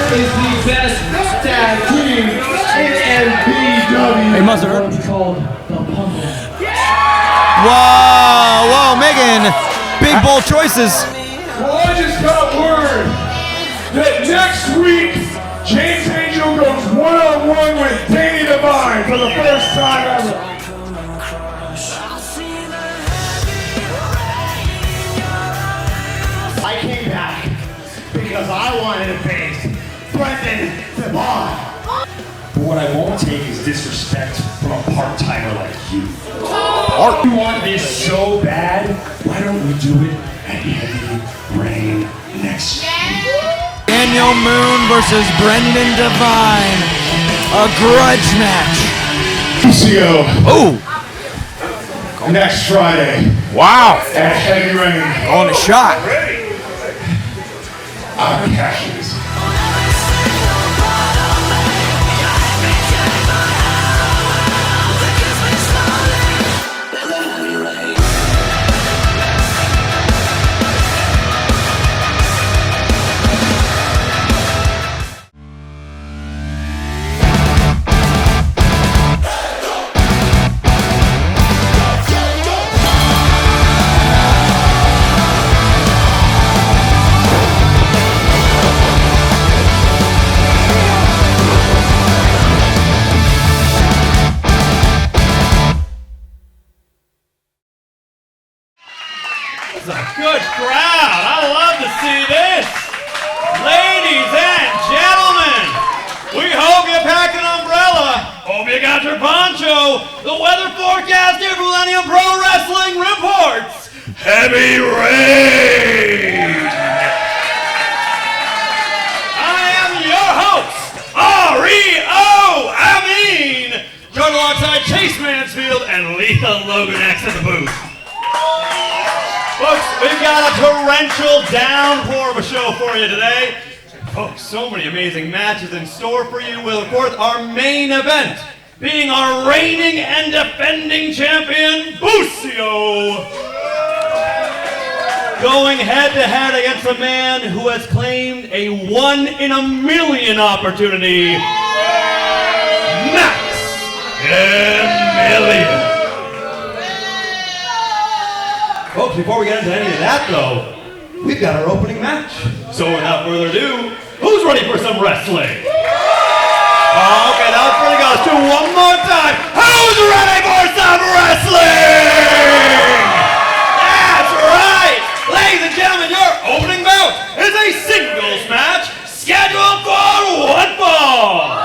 Is the best tag team in MPW. Hey, must have heard. It's called the Punk. Whoa, Megan. Big bold choices. Well, I just got word that next week, James Angel goes one-on-one with Danny Devine for the first time ever. I came back because I wanted to face Brendan Devine. But what I won't take is disrespect from a part-timer like you. If you want this so bad, why don't we do it at Heavy Rain next week? Daniel Moon versus Brendan Devine. A grudge match. PCO. Oh, Next Friday wow. at Heavy Rain. On a shot. I'm Cassius. Good crowd. I love to see this. Ladies and gentlemen, we hope you packed an umbrella. Hope you got your poncho. The weather forecaster for Millennium Pro Wrestling reports heavy rain. I am your host, R.E.O. Amin, joined alongside Chase Mansfield and Lethal Logan X in the booth. Folks, we've got a torrential downpour of a show for you today. Folks, so many amazing matches in store for you with, of course, our main event being our reigning and defending champion, Busio, going head-to-head against a man who has claimed a one-in-a-million opportunity, Max Emilion. Folks, before we get into any of that, though, we've got our opening match. So without further ado, who's ready for some wrestling? Oh, okay, that was pretty good. Let's do it one more time. Who's ready for some wrestling? That's right. Ladies and gentlemen, your opening bout is a singles match scheduled for one fall.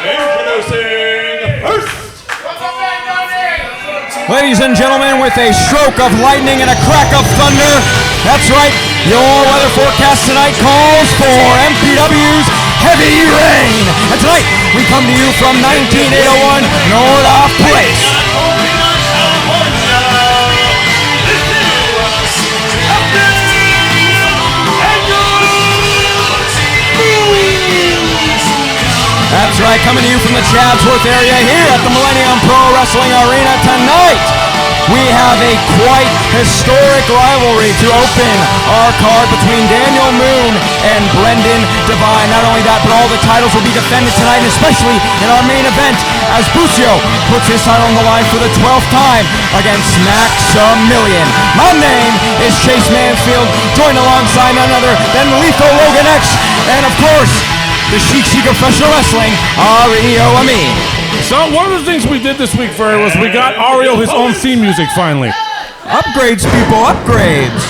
Introducing first. Ladies and gentlemen, with a stroke of lightning and a crack of thunder, that's right, your weather forecast tonight calls for MPW's Heavy Rain. And tonight, we come to you from 19801 Nordoff Place. That's right, coming to you from the Chatsworth area here at the Millennium Pro Wrestling Arena tonight. We have a quite historic rivalry to open our card between Daniel Moon and Brendan Devine. Not only that, but all the titles will be defended tonight, especially in our main event, as Busio puts his title on the line for the 12th time against Maximilian. My name is Chase Mansfield, joined alongside none other than Lethal Logan X, and of course, the Chic of Professional Wrestling, R.E.O. Amin. So one of the things we did this week, Ferry, was we got Ario his own theme music finally. Upgrades, people, upgrades.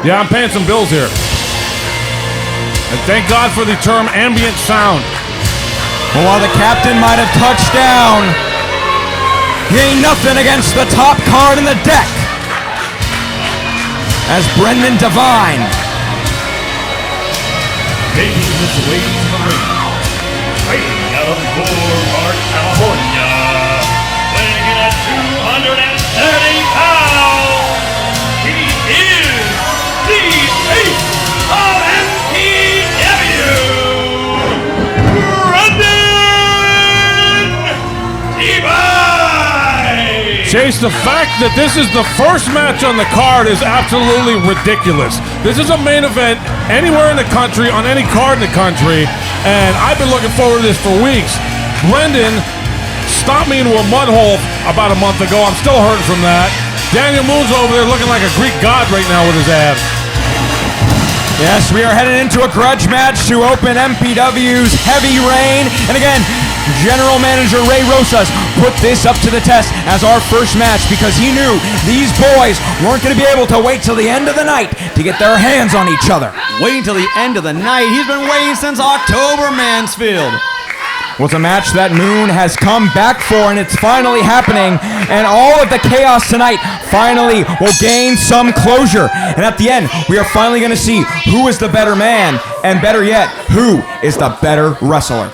Yeah, I'm paying some bills here. And thank God for the term ambient sound. Well, while the captain might have touched down, he ain't nothing against the top card in the deck. as Brendan Devine. Making his way to the ring, fighting out of Beauregard, California, weighing in at 230 pounds, he is the ace of MPW, Brendan Devine! Chase, the fact that this is the first match on the card is absolutely ridiculous. This is a main event anywhere in the country, on any card in the country, and I've been looking forward to this for weeks. Brendan stomped me into a mud hole about a month ago. I'm still hurting from that. Daniel Moon's over there looking like a Greek god right now with his abs. Yes, we are headed into a grudge match to open MPW's Heavy Rain. And again, General Manager Ray Rosas put this up to the test as our first match because he knew these boys weren't going to be able to wait till the end of the night to get their hands on each other. Waiting till the end of the night. He's been waiting since October, Mansfield. Well, it's a match that Moon has come back for, and it's finally happening. And all of the chaos tonight finally will gain some closure. And at the end, we are finally going to see who is the better man, and better yet, who is the better wrestler.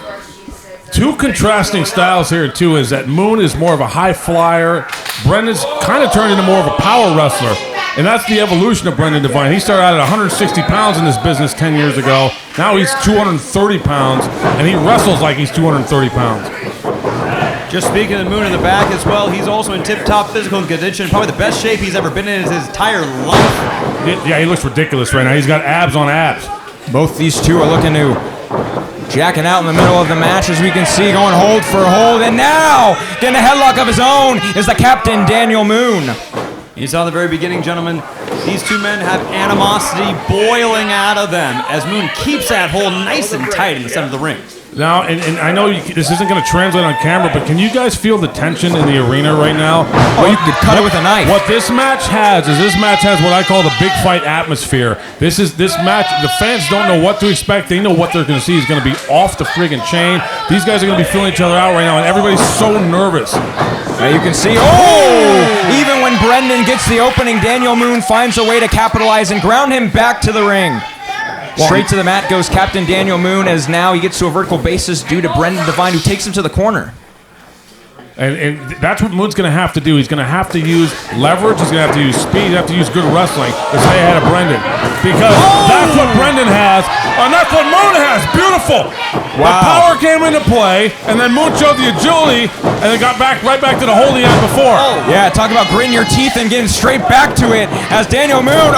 Two contrasting styles here, too, is that Moon is more of a high flyer. Brendan's kind of turned into more of a power wrestler. And that's the evolution of Brendan Devine. He started out at 160 pounds in this business 10 years ago. Now he's 230 pounds, and he wrestles like he's 230 pounds. Just speaking of Moon in the back as well, he's also in tip-top physical condition. Probably the best shape he's ever been in his entire life. Yeah, he looks ridiculous right now. He's got abs on abs. Both these two are looking to jacking out in the middle of the match, as we can see, going hold for hold. And now, getting a headlock of his own is the captain, Daniel Moon. You saw in the very beginning, gentlemen, these two men have animosity boiling out of them as Moon keeps that hold nice and tight in the center of the ring. Now, and I know this isn't going to translate on camera, but can you guys feel the tension in the arena right now? Oh, you could cut it with a knife. What this match has what I call the big fight atmosphere. This match, the fans don't know what to expect. They know what they're going to see is going to be off the friggin' chain. These guys are going to be feeling each other out right now, and everybody's so nervous. Now you can see, even when Brendan gets the opening, Daniel Moon finds a way to capitalize and ground him back to the ring. Straight to the mat goes Captain Daniel Moon, as now he gets to a vertical basis due to Brendan Devine, who takes him to the corner. And that's what Moon's going to have to do. He's going to have to use leverage. He's going to have to use speed. He's going to have to use good wrestling to stay ahead of Brendan. Because that's what Brendan has, and that's what Moon has. Beautiful. Wow. The power came into play, and then Moon showed the agility, and then got right back to the hold he had before. Yeah, talk about gritting your teeth and getting straight back to it as Daniel Moon,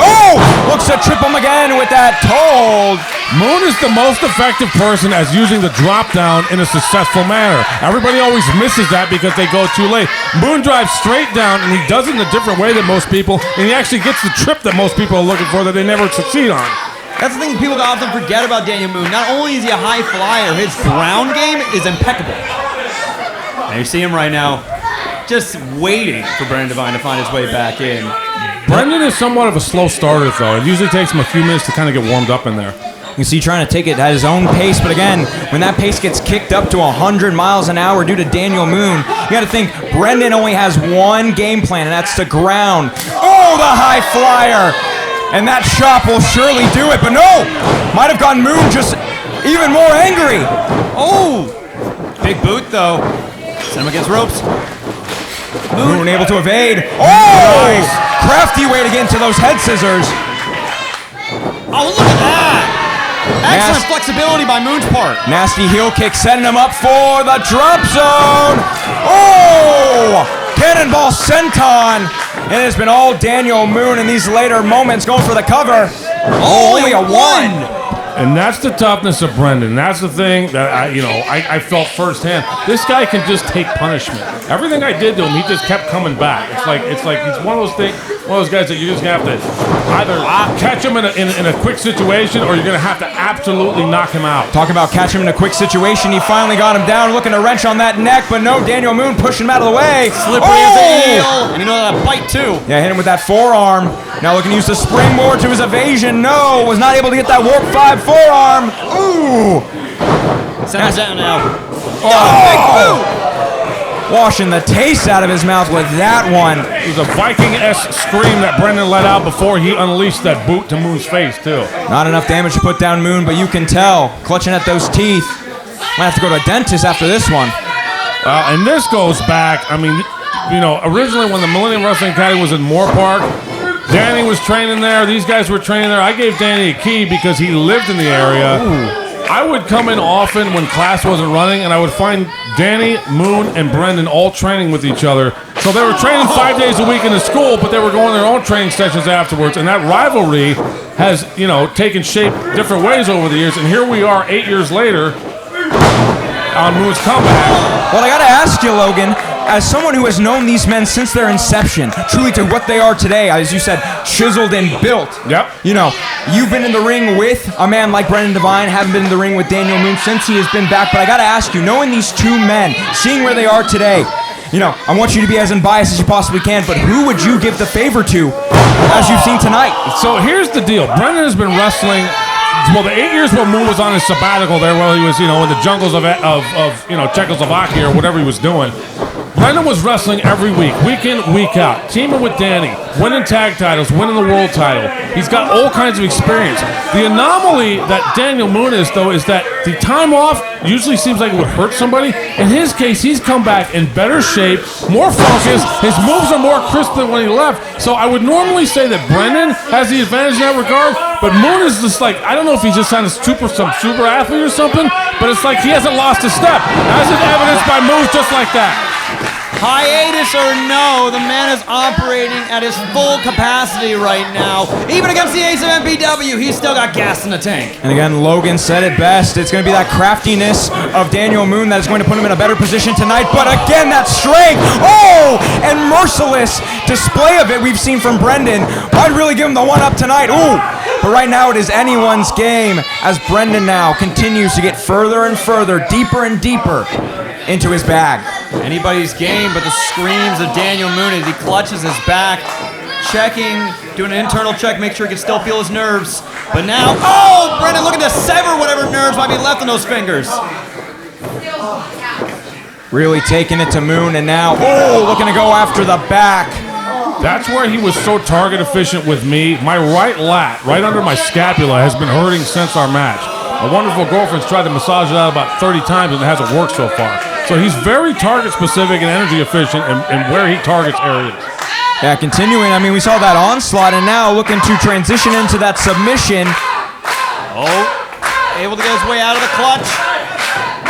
looks to trip him again with that toe. Moon is the most effective person as using the drop down in a successful manner. Everybody always misses that because they go too late. Moon drives straight down, and he does it in a different way than most people, and he actually gets the trip that most people are looking for that they never succeed on. That's the thing people often forget about Daniel Moon. Not only is he a high flyer, his ground game is impeccable. And you see him right now, just waiting for Brendan Devine to find his way back in. Brendan is somewhat of a slow starter, though. It usually takes him a few minutes to kind of get warmed up in there. You can see trying to take it at his own pace, but again, when that pace gets kicked up to 100 miles an hour due to Daniel Moon, you got to think Brendan only has one game plan, and that's to ground. Oh, the high flyer! And that chop will surely do it, but no! Might have gotten Moon just even more angry. Oh! Big boot, though. Send him against ropes. Moon able to evade. Oh! Nice. Crafty way to get into those head scissors. Oh, look at that! Excellent flexibility by Moon's part. Nasty heel kick, setting him up for the drop zone. Oh! Cannonball senton. And it has been all Daniel Moon in these later moments going for the cover. Only a one. And that's the toughness of Brendan. That's the thing that I felt firsthand. This guy can just take punishment. Everything I did to him, he just kept coming back. It's like he's one of those guys that you just have to either catch him in a quick situation, or you're gonna have to absolutely knock him out. Talk about catch him in a quick situation. He finally got him down, looking to wrench on that neck, but no, Daniel Moon pushing him out of the way. Slippery as an eel, and you know that bite too. Yeah, hit him with that forearm. Now looking to use the springboard to his evasion. No, was not able to get that warp 5 forearm. Ooh. Send him down now. Oh. washing the taste out of his mouth with that one. It was a Viking-esque scream that Brendan let out before he unleashed that boot to Moon's face, too. Not enough damage to put down Moon, but you can tell, clutching at those teeth. Might have to go to a dentist after this one. And this goes back, I mean, you know, originally when the Millennium Wrestling Academy was in Moore Park, Danny was training there, these guys were training there. I gave Danny a key because he lived in the area. I would come in often when class wasn't running, and I would find Danny, Moon, and Brendan all training with each other. So they were training 5 days a week in the school, but they were going their own training sessions afterwards. And that rivalry has, you know, taken shape different ways over the years. And here we are 8 years later on Moon's comeback. Well, I gotta ask you, Logan, as someone who has known these men since their inception, truly to what they are today, as you said, chiseled and built. Yep. You know, you've been in the ring with a man like Brendan Devine, haven't been in the ring with Daniel Moon since he has been back, but I gotta ask you, knowing these two men, seeing where they are today, you know, I want you to be as unbiased as you possibly can, but who would you give the favor to, as you've seen tonight? So here's the deal. Brendan has been wrestling, well, the 8 years where Moon was on his sabbatical there, while he was, you know, in the jungles of you know, Czechoslovakia or whatever he was doing. Brendan was wrestling every week in, week out, teaming with Danny, winning tag titles, winning the world title. He's got all kinds of experience. The anomaly that Daniel Moon is, though, is that the time off usually seems like it would hurt somebody. In his case, he's come back in better shape, more focused. His moves are more crisp than when he left. So I would normally say that Brendan has the advantage in that regard, but Moon is just like, I don't know if he's just on some super athlete or something, but it's like he hasn't lost a step, as is evidenced by moves just like that. Hiatus or no, the man is operating at his full capacity right now. Even against the ace of MPW, he's still got gas in the tank. And again, Logan said it best. It's going to be that craftiness of Daniel Moon that is going to put him in a better position tonight. But again, that strength, oh, and merciless display of it we've seen from Brendan. I'd really give him the one-up tonight. Ooh. But right now it is anyone's game as Brendan now continues to get further and further, deeper and deeper into his bag. Anybody's game, but the screams of Daniel Moon as he clutches his back, checking, doing an internal check, make sure he can still feel his nerves. But now, oh, Brendan looking to sever whatever nerves might be left in those fingers. Really taking it to Moon, and now, oh, looking to go after the back. That's where he was so target efficient with me. My right lat, right under my scapula, has been hurting since our match. My wonderful girlfriend's tried to massage it out about 30 times and it hasn't worked so far. So he's very target specific and energy efficient in where he targets areas. Yeah, continuing, I mean, we saw that onslaught and now looking to transition into that submission. Oh, able to get his way out of the clutch.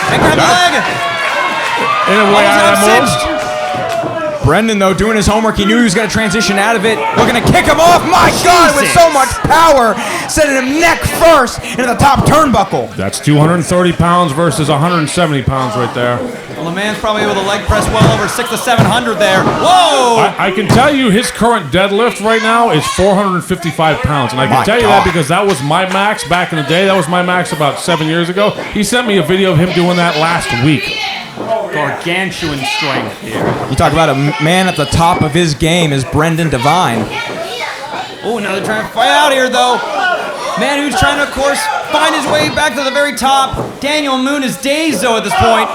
And grab the leg. In a way out of that move. Brendan, though, doing his homework, he knew he was going to transition out of it. Looking to kick him off. My God, with so much power. Sending him neck first into the top turnbuckle. That's 230 pounds versus 170 pounds right there. Well, the man's probably able to leg press well over 600 to 700 there. Whoa! I can tell you his current deadlift right now is 455 pounds. And I can tell you that because that was my max back in the day. That was my max about 7 years ago. He sent me a video of him doing that last week. Gargantuan strength here. You talk about a man at the top of his game is Brendan Devine. Oh, now they're trying to fight out here, though. Man who's trying to, of course, find his way back to the very top. Daniel Moon is dazed, though, at this point.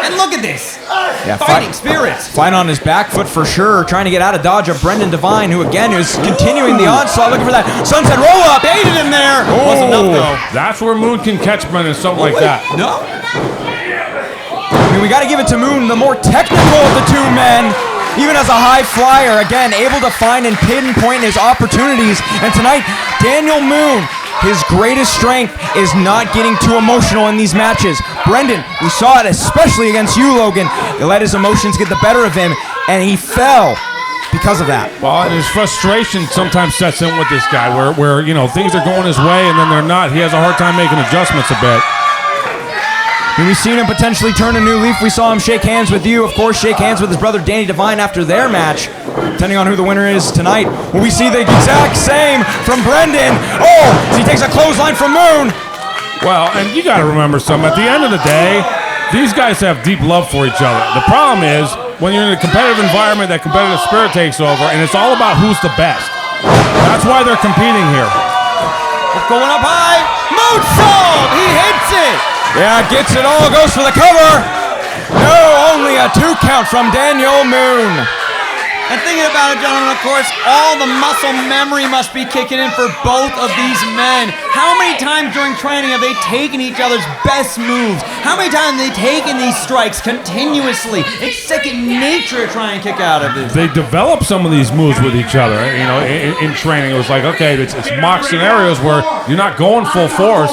And look at this. Yeah, fighting spirits. Fight on his back foot for sure, trying to get out of dodge of Brendan Devine, who again is continuing the onslaught, looking for that sunset roll up. Baited him there. Oh. Wasn't enough, though. That's where Moon can catch Brendan, something like that. No. I mean, we got to give it to Moon, the more technical of the two men. Even as a high flyer, again, able to find and pinpoint his opportunities. And tonight, Daniel Moon, his greatest strength is not getting too emotional in these matches. Brendan, we saw it especially against you, Logan. He let his emotions get the better of him, and he fell because of that. Well, and his frustration sometimes sets in with this guy where you know, things are going his way and then they're not. He has a hard time making adjustments a bit. And we've seen him potentially turn a new leaf. We saw him shake hands with you, of course, shake hands with his brother Danny Devine after their match. Depending on who the winner is tonight, will we see the exact same from Brendan? Oh, he takes a clothesline from Moon. Well, and you got to remember something. At the end of the day, these guys have deep love for each other. The problem is, when you're in a competitive environment, that competitive spirit takes over, and it's all about who's the best. That's why they're competing here. Going up high. Moonsault. He hits it. Yeah, gets it all, goes for the cover. No, only a 2 count from Daniel Moon. And thinking about it, gentlemen, of course, all the muscle memory must be kicking in for both of these men. How many times during training have they taken each other's best moves? How many times have they taken these strikes continuously? It's second nature to try and kick out of this. They develop some of these moves with each other. You know, in training, it was like, okay, it's mock scenarios where you're not going full force,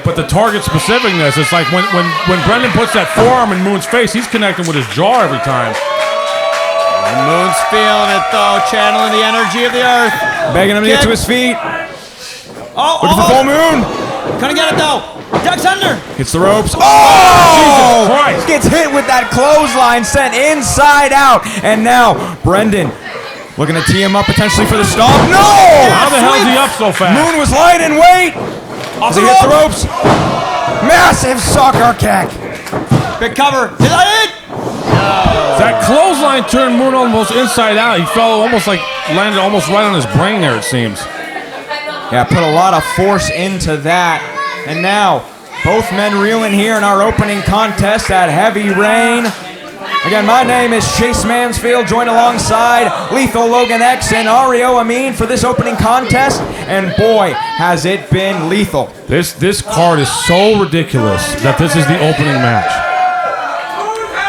but the target specificness. It's like when Brendan puts that forearm in Moon's face, he's connecting with his jaw every time. Moon's feeling it though, channeling the energy of the earth. Begging him to get to his feet. Oh, Looking for full Moon. Couldn't get it though. Ducks under. Hits the ropes. Jesus Christ. Gets hit with that clothesline, sent inside out. And now, Brendan looking to tee him up potentially for the stomp. No! How the hell is he up so fast? Moon was lying in wait. As he hits the ropes. Massive soccer kick. Big cover. Is that it? That clothesline turned Moon almost inside out. He fell landed almost right on his brain there, it seems. Yeah, put a lot of force into that. And now, both men reeling here in our opening contest at Heavy Rain. Again, my name is Chase Mansfield, joined alongside Lethal Logan X and Ario Amin for this opening contest. And boy, has it been lethal. This card is so ridiculous that this is the opening match.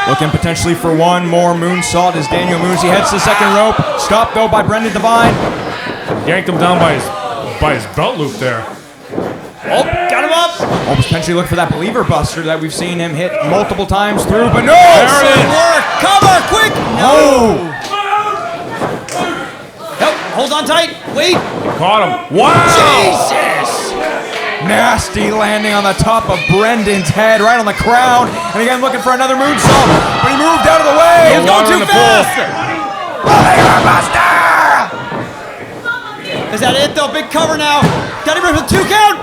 Looking potentially for one more moonsault as Daniel Moon. He heads to the second rope. Stopped though by Brendan Devine. Yanked him down by his belt loop there. Oh, got him up. Oh, potentially look for that believer buster that we've seen him hit multiple times through, but no! There it is. Work. Cover, quick. No! Nope, hold on tight. Wait. Caught him. Wow! Jesus. Nasty landing on the top of Brendan's head, right on the crown. And again, looking for another moonsault, but he moved out of the way. He's going Water in too the pool. fast. Believer buster! Is that it though? Big cover now. Got him with a 2 count.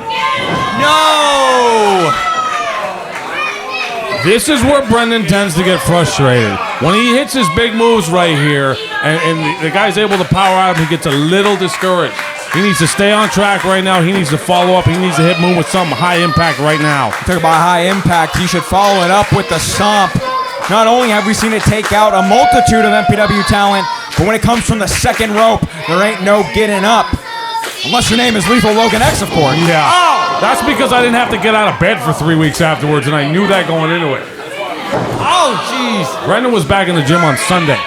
No. This is where Brendan tends to get frustrated. When he hits his big moves right here, and the guy's able to power out, he gets a little discouraged. He needs to stay on track right now. He needs to follow up. He needs to hit Moon with some high impact right now. Talk about high impact. He should follow it up with the stomp. Not only have we seen it take out a multitude of MPW talent, but when it comes from the second rope, there ain't no getting up. Unless your name is Lethal Logan X, of course. Yeah. That's because I didn't have to get out of bed for 3 weeks afterwards, and I knew that going into it. Oh, jeez. Brendan was back in the gym on Sunday.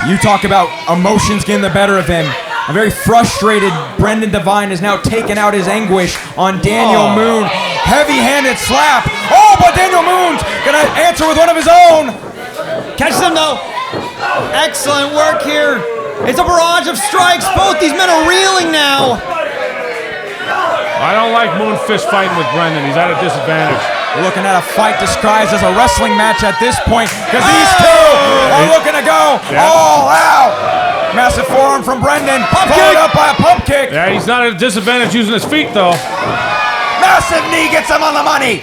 You talk about emotions getting the better of him. A very frustrated Brendan Devine has now taken out his anguish on Daniel Moon. Heavy-handed slap. Oh, but Daniel Moon's gonna answer with one of his own. Catches him though. Excellent work here. It's a barrage of strikes. Both these men are reeling now. I don't like Moon fist fighting with Brendan. He's at a disadvantage. We're looking at a fight disguised as a wrestling match at this point because these two are looking to go all out. Massive forearm from Brendan, followed up by a pump kick. Yeah, he's not at a disadvantage using his feet, though. Massive knee gets him on the money.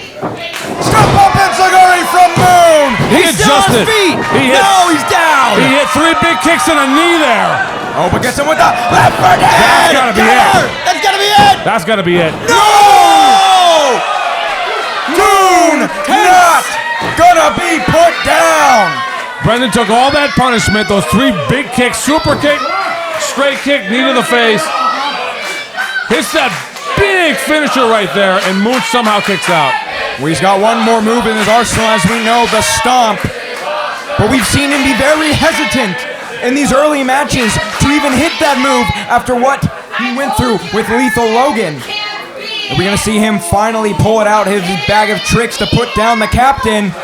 Step up enziguri from Moon. He He's still on his adjusted. feet. No, he's down. He hit 3 big kicks and a knee there. Oh, but gets him with the left foot. That's gotta be it. That's gotta be it. That's gotta be it. No! Moon not gonna be put down. Brendan took all that punishment, those 3 big kicks, super kick, straight kick, knee to the face. Hits that big finisher right there, and Moon somehow kicks out. Well, he's got one more move in his arsenal, as we know, the stomp. But we've seen him be very hesitant in these early matches to even hit that move after what he went through with Lethal Logan. Are we going to see him finally pull it out, his bag of tricks to put down the captain?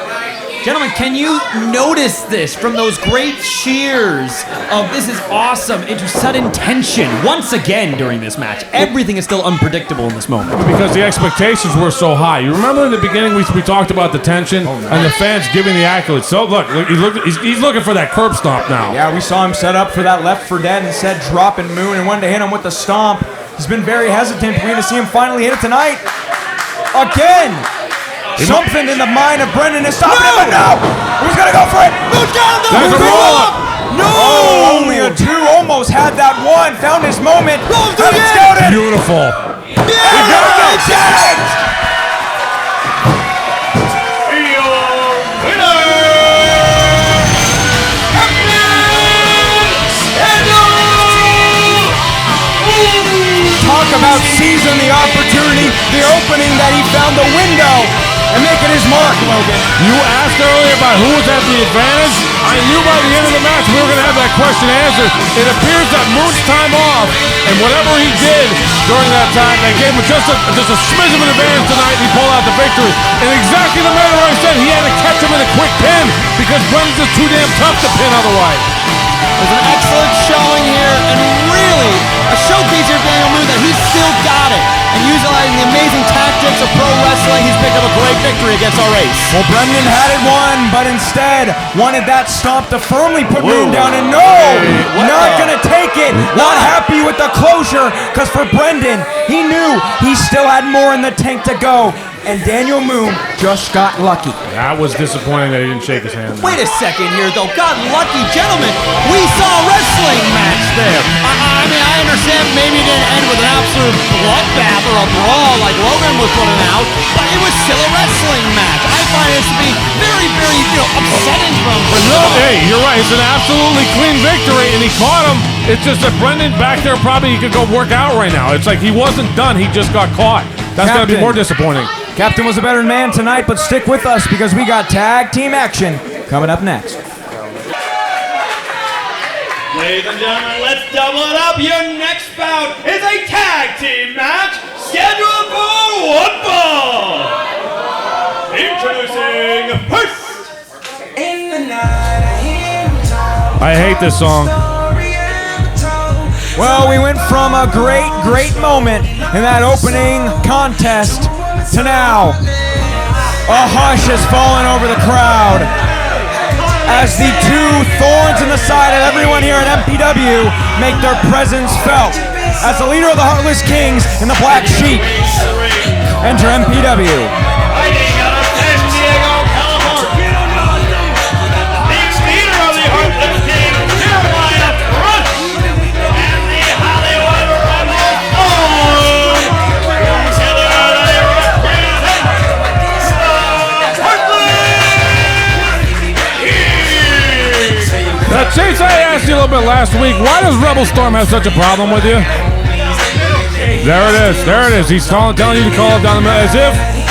Gentlemen, can you notice this from those great cheers of "this is awesome" into sudden tension once again during this match? Everything is still unpredictable in this moment. Because the expectations were so high. You remember in the beginning we talked about the tension and the fans giving the accolades. So look he's looking for that curb stomp now. Yeah, we saw him set up for that left for dead and said dropping Moon and wanted to hit him with the stomp. He's been very hesitant. We're going to see him finally hit it tonight. Again. Something in the mind of Brendan is stopping him, but no! Who's gonna go for it? Who's got him? There's a roll-up! No! Oh, only a 2, almost had that 1, found his moment. Haven't scouted. Beautiful. Yeah! He got it! Talk about seizing the opportunity, the opening that he found, the window, and making his mark, Logan. You asked earlier about who was at the advantage. I knew by the end of the match we were going to have that question answered. It appears that Moon's time off, and whatever he did during that time, that gave him just a smidge of an advantage tonight, and he pulled out the victory. In exactly the manner I said, he had to catch him in a quick pin, because Brendan's just too damn tough to pin otherwise. There's an excellent showing here, and really a showcase here of Daniel Moon that he's still got it. And utilizing the amazing tactics of pro wrestling, he's picked up a great victory against our race. Well, Brendan had it won, but instead wanted that stomp to firmly put Moon down, and no, not gonna take it. Not happy with the closure, because for Brendan, he knew he still had more in the tank to go, and Daniel Moon just got lucky. That was disappointing that he didn't shake his hand. Wait a second here, though. Got lucky, gentlemen. We saw a wrestling match there. I mean, I understand maybe it didn't end with an absolute bloodbath or a brawl like Logan was putting out, but it was still a wrestling match. I find this to be very, very, upsetting from No, hey, you're right. It's an absolutely clean victory, and he caught him. It's just that Brendan back there probably he could go work out right now. It's like he wasn't done. He just got caught. That's going to be more disappointing. Captain was a better man tonight, but stick with us because we got tag team action coming up next. Ladies and gentlemen, let's double it up. Your next bout is a tag team match scheduled for one fall. Introducing first. I hate this song. Well, we went from a great, great moment in that opening contest to now a hush has fallen over the crowd as the two thorns in the side of everyone here at MPW make their presence felt. As the leader of the Heartless Kings in the black sheep enter MPW. Chase, I asked you a little bit last week, why does Rebel Storm have such a problem with you? There it is, there it is. He's telling you to call it down the middle,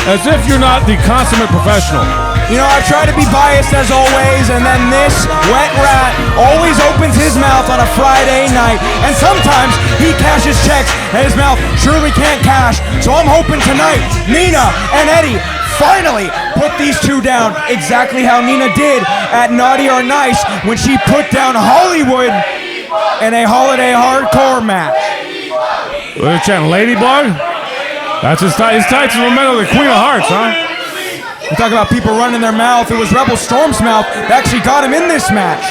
as if you're not the consummate professional. You know, I try to be biased as always, and then this wet rat always opens his mouth on a Friday night, and sometimes he cashes checks and his mouth surely can't cash. So I'm hoping tonight, Nina and Eddie finally put these two down exactly how Nina did at Naughty or Nice when she put down Hollywood in a holiday hardcore match. Look at Chen, Ladybug? That's his tights and Memento, the Queen of Hearts, huh? We talk about people running their mouth. It was Rebel Storm's mouth that actually got him in this match.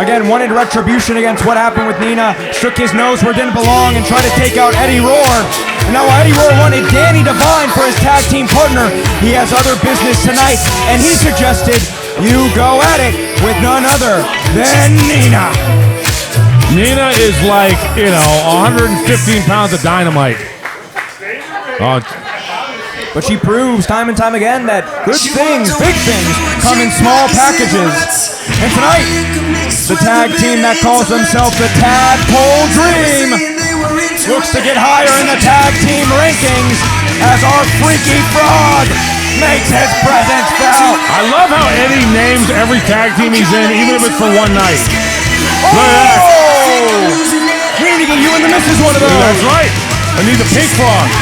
Again, wanted retribution against what happened with Nina, stuck his nose where it didn't belong and tried to take out Eddie Roar. And now Eddie Roar wanted Danny Devine for his tag team partner. He has other business tonight, and he suggested you go at it with none other than Nina. Nina is like, 115 pounds of dynamite. But she proves time and time again that good things, big things, come in small packages. And tonight, the tag team that calls themselves the Tadpole Dream looks to get higher in the tag team rankings as our Freaky Frog makes his presence felt. I love how Eddie names every tag team he's in, even if it's for one night. Look at that. We need to get you and the missus one of those. That's right. I need the pink frog.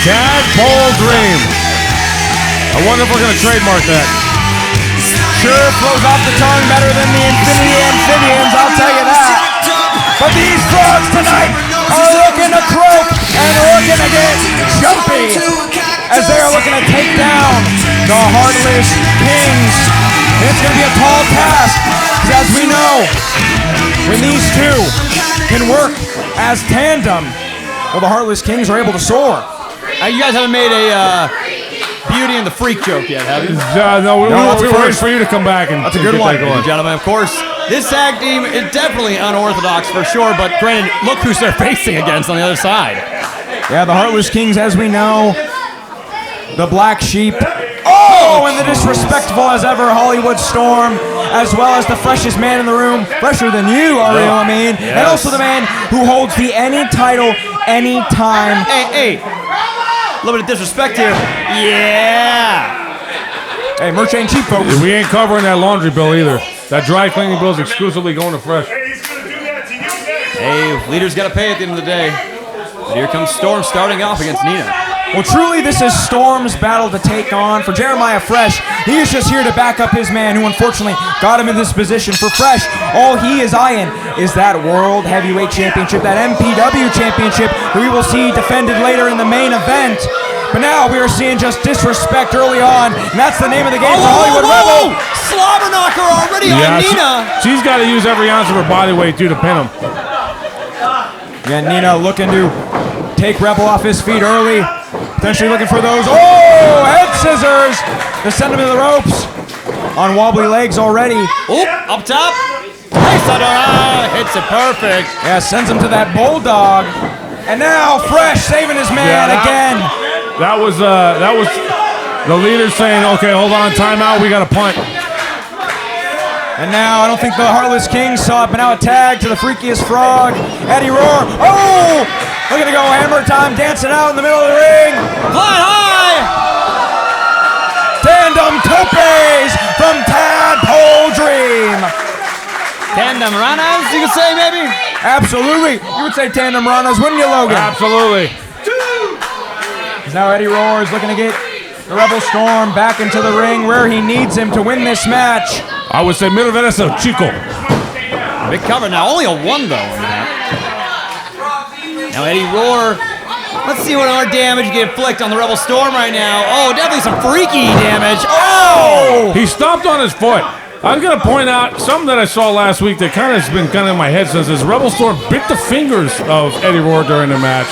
Tadpole Dream. I wonder if we're going to trademark that. Sure flows off the tongue better than the Infinity Amphibians, I'll tell you that. But these frogs tonight are looking to croak and looking to get jumpy as they are looking to take down the Heartless Kings. And it's going to be a tall task, because as we know, when these two can work as tandem, well, the Heartless Kings are able to soar. You guys haven't made a Beauty and the Freak joke yet, have you? No, we were waiting for you to come back and that's a good one, ladies and gentlemen. Of course, This tag team is definitely unorthodox for sure, but granted, look who's they're facing against on the other side. Yeah, the Heartless Kings, as we know, the Black Sheep. Oh, and the disrespectful as ever Hollywood Storm, as well as the freshest man in the room, fresher than you, Ariel, I mean, and also the man who holds the any title anytime. Hey, a little bit of disrespect here. Yeah. Hey, merch ain't cheap, folks. We ain't covering that laundry bill either. That dry cleaning bill is exclusively going to Fresh. Hey, leaders got to pay at the end of the day. But here comes Storm starting off against Nina. Well, truly, this is Storm's battle to take on. For Jeremiah Fresh, he is just here to back up his man, who unfortunately got him in this position. For Fresh, all he is eyeing is that World Heavyweight Championship, that MPW Championship, that we will see defended later in the main event. But now we are seeing just disrespect early on, and that's the name of the game for Hollywood Rebel. Slobber knocker already on Nina. She's got to use every ounce of her body weight, too, to pin him. Yeah, Nina looking to take Rebel off his feet early. Potentially looking for those. Oh, head scissors to send him to the ropes. On wobbly legs already. Oop, up top. Hits it perfect. Yeah, sends him to that bulldog. And now Fresh saving his man again. That was the leader saying, okay, hold on, timeout, we got to punt. And now I don't think the Heartless King saw it, but now a tag to the freakiest frog, Eddie Roar. Oh! Looking to go hammer time, dancing out in the middle of the ring. Fly high! Tandem topes from Tadpole Dream. Tandem ranas, you could say maybe? Absolutely. You would say tandem runners, wouldn't you, Logan? Absolutely. Now Eddie Roar is looking to get the Rebel Storm back into the ring where he needs him to win this match. I would say middle Venezuela, Chico. Big cover now, only a 1 though in that. Now Eddie Roar, let's see what our damage can inflict on the Rebel Storm right now. Oh, definitely some freaky damage. Oh! He stomped on his foot. I was going to point out something that I saw last week that kind of has been kind of in my head since this. Rebel Storm bit the fingers of Eddie Roar during the match.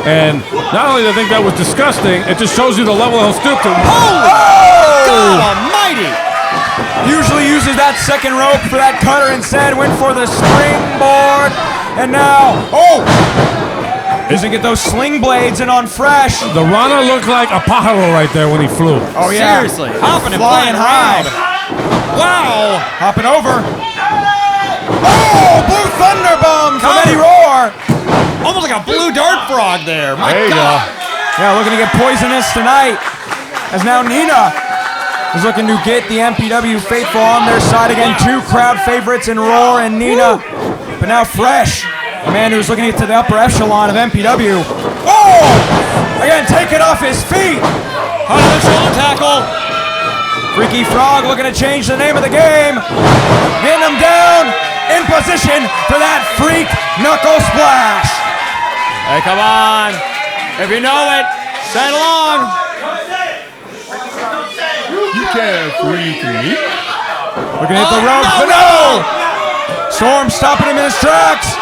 And not only do I think that was disgusting, it just shows you the level he'll stoop to. God almighty! Usually uses that second rope for that cutter instead. Went for the springboard. And now, doesn't get those sling blades in on Fresh. The Rana looked like a pájaro right there when he flew. Oh, yeah. Seriously, hopping and Flying flying high. around. Wow! Hopping over. Oh, Blue Thunder Bomb from Eddie Roar. Almost like a blue dart frog there. My There you God. go. Yeah, looking to get poisonous tonight. As now Nina is looking to get the MPW faithful on their side again. 2 crowd favorites in Roar and Nina. But now Fresh, a man who's looking to get to the upper echelon of MPW. Oh! Again, taking off his feet. Under the shoulder tackle. Freaky Frog looking to change the name of the game. Getting him down in position for that freak knuckle splash. Hey, come on. If you know it, say it along. You can't freak me. Looking at the ropes, but no! Storm stopping him in his tracks.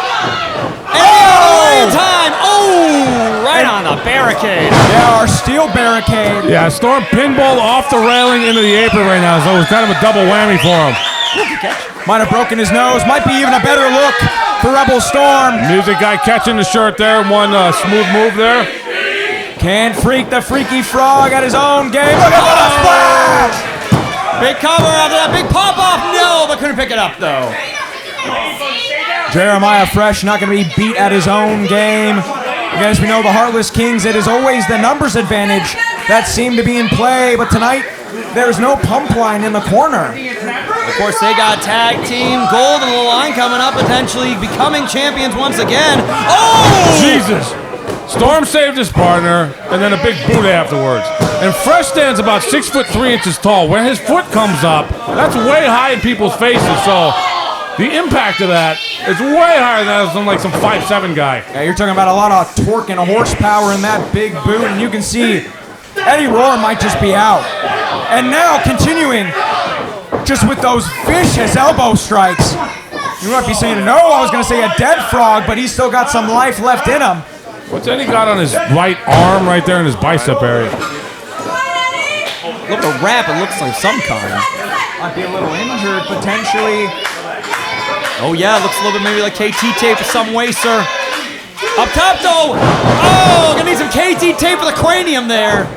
In time. Oh, right on the barricade. Yeah, our steel barricade. Yeah, Storm pinball off the railing into the apron right now, so it was kind of a double whammy for him. Might have broken his nose. Might be even a better look for Rebel Storm. Music guy catching the shirt there. One smooth move there. Can't freak the Freaky Frog at his own game. Look at that splash! Big cover after that. Big pop off. No, but couldn't pick it up though. Jeremiah Fresh not going to be beat at his own game. As we know, the Heartless Kings, it is always the numbers advantage that seem to be in play. But tonight, there's no pump line in the corner. Of course, they got tag team gold on the line coming up, potentially becoming champions once again. Oh! Jesus. Storm saved his partner, and then a big boot afterwards. And Fresh stands about 6'3" tall. Where his foot comes up, that's way high in people's faces. So the impact of that is way higher than like some 5'7" guy. Yeah, you're talking about a lot of torque and horsepower in that big boot, and you can see Eddie Roar might just be out. And now continuing just with those vicious elbow strikes. You might be saying, no, I was going to say a dead frog, but he's still got some life left in him. What's Eddie got on his right arm right there in his bicep area? Look, a wrap, it looks like some kind. Might be a little injured, potentially. Oh yeah, looks a little bit maybe like KT tape in some way, sir. Up top though. Oh, gonna need some KT tape for the cranium there.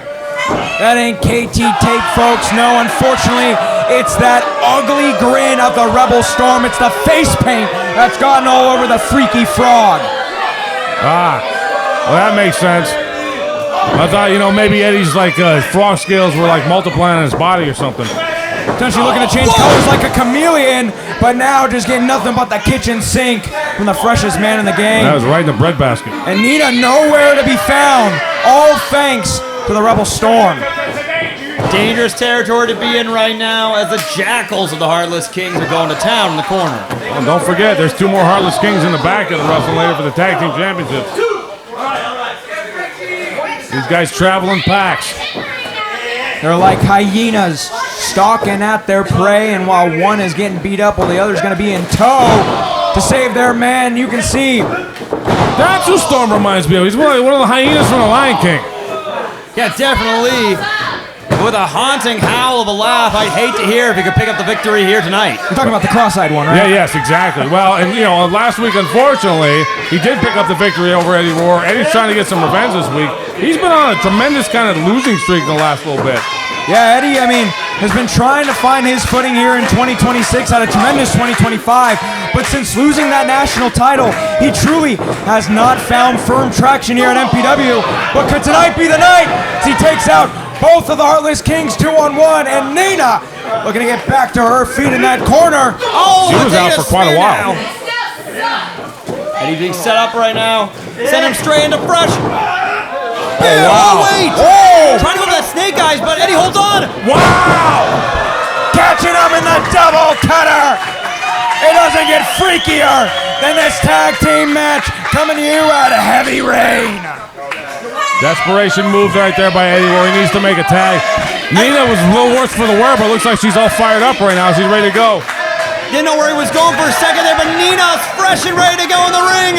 That ain't KT tape, folks. No, unfortunately, it's that ugly grin of the Rebel Storm. It's the face paint that's gotten all over the freaky frog. Ah, well, that makes sense. I thought, maybe Eddie's frog scales were multiplying on his body or something. Potentially looking to change colors like a chameleon, but now just getting nothing but the kitchen sink from the freshest man in the game. That was right in the breadbasket. And Nina nowhere to be found, all thanks to the Rebel Storm. Dangerous territory to be in right now as the Jackals of the Heartless Kings are going to town in the corner. Well, don't forget, there's 2 more Heartless Kings in the back of the wrestling later for the Tag Team Championships. These guys travel in packs. They're like hyenas stalking at their prey, and while one is getting beat up, while the other's going to be in tow to save their man. You can see. That's who Storm reminds me of. He's one of the hyenas from the Lion King. Yeah, definitely. With a haunting howl of a laugh, I'd hate to hear if he could pick up the victory here tonight. You're talking about the cross-eyed one, right? Yeah, yes, exactly. Well, and last week, unfortunately, he did pick up the victory over Eddie Rohr. Eddie's trying to get some revenge this week. He's been on a tremendous kind of losing streak the last little bit. Yeah, Eddie, has been trying to find his footing here in 2026, had a tremendous 2025, but since losing that national title, he truly has not found firm traction here at MPW. But could tonight be the night as he takes out both of the Heartless Kings 2-on-1, and Nina looking to get back to her feet in that corner. Oh, she was out for quite a while. Eddie being set up right now. Send him straight into fresh. Oh, wow. Oh, wait. Oh. Trying to go for that snake eyes, but Eddie holds on. Wow! Catching him in the double cutter. It doesn't get freakier than this tag team match coming to you out of heavy rain. Desperation move right there by Eddie Rohr. He needs to make a tag. Nina was a little worse for the wear, but it looks like she's all fired up right now. She's ready to go. Didn't know where he was going for a second there, but Nina's fresh and ready to go in the ring.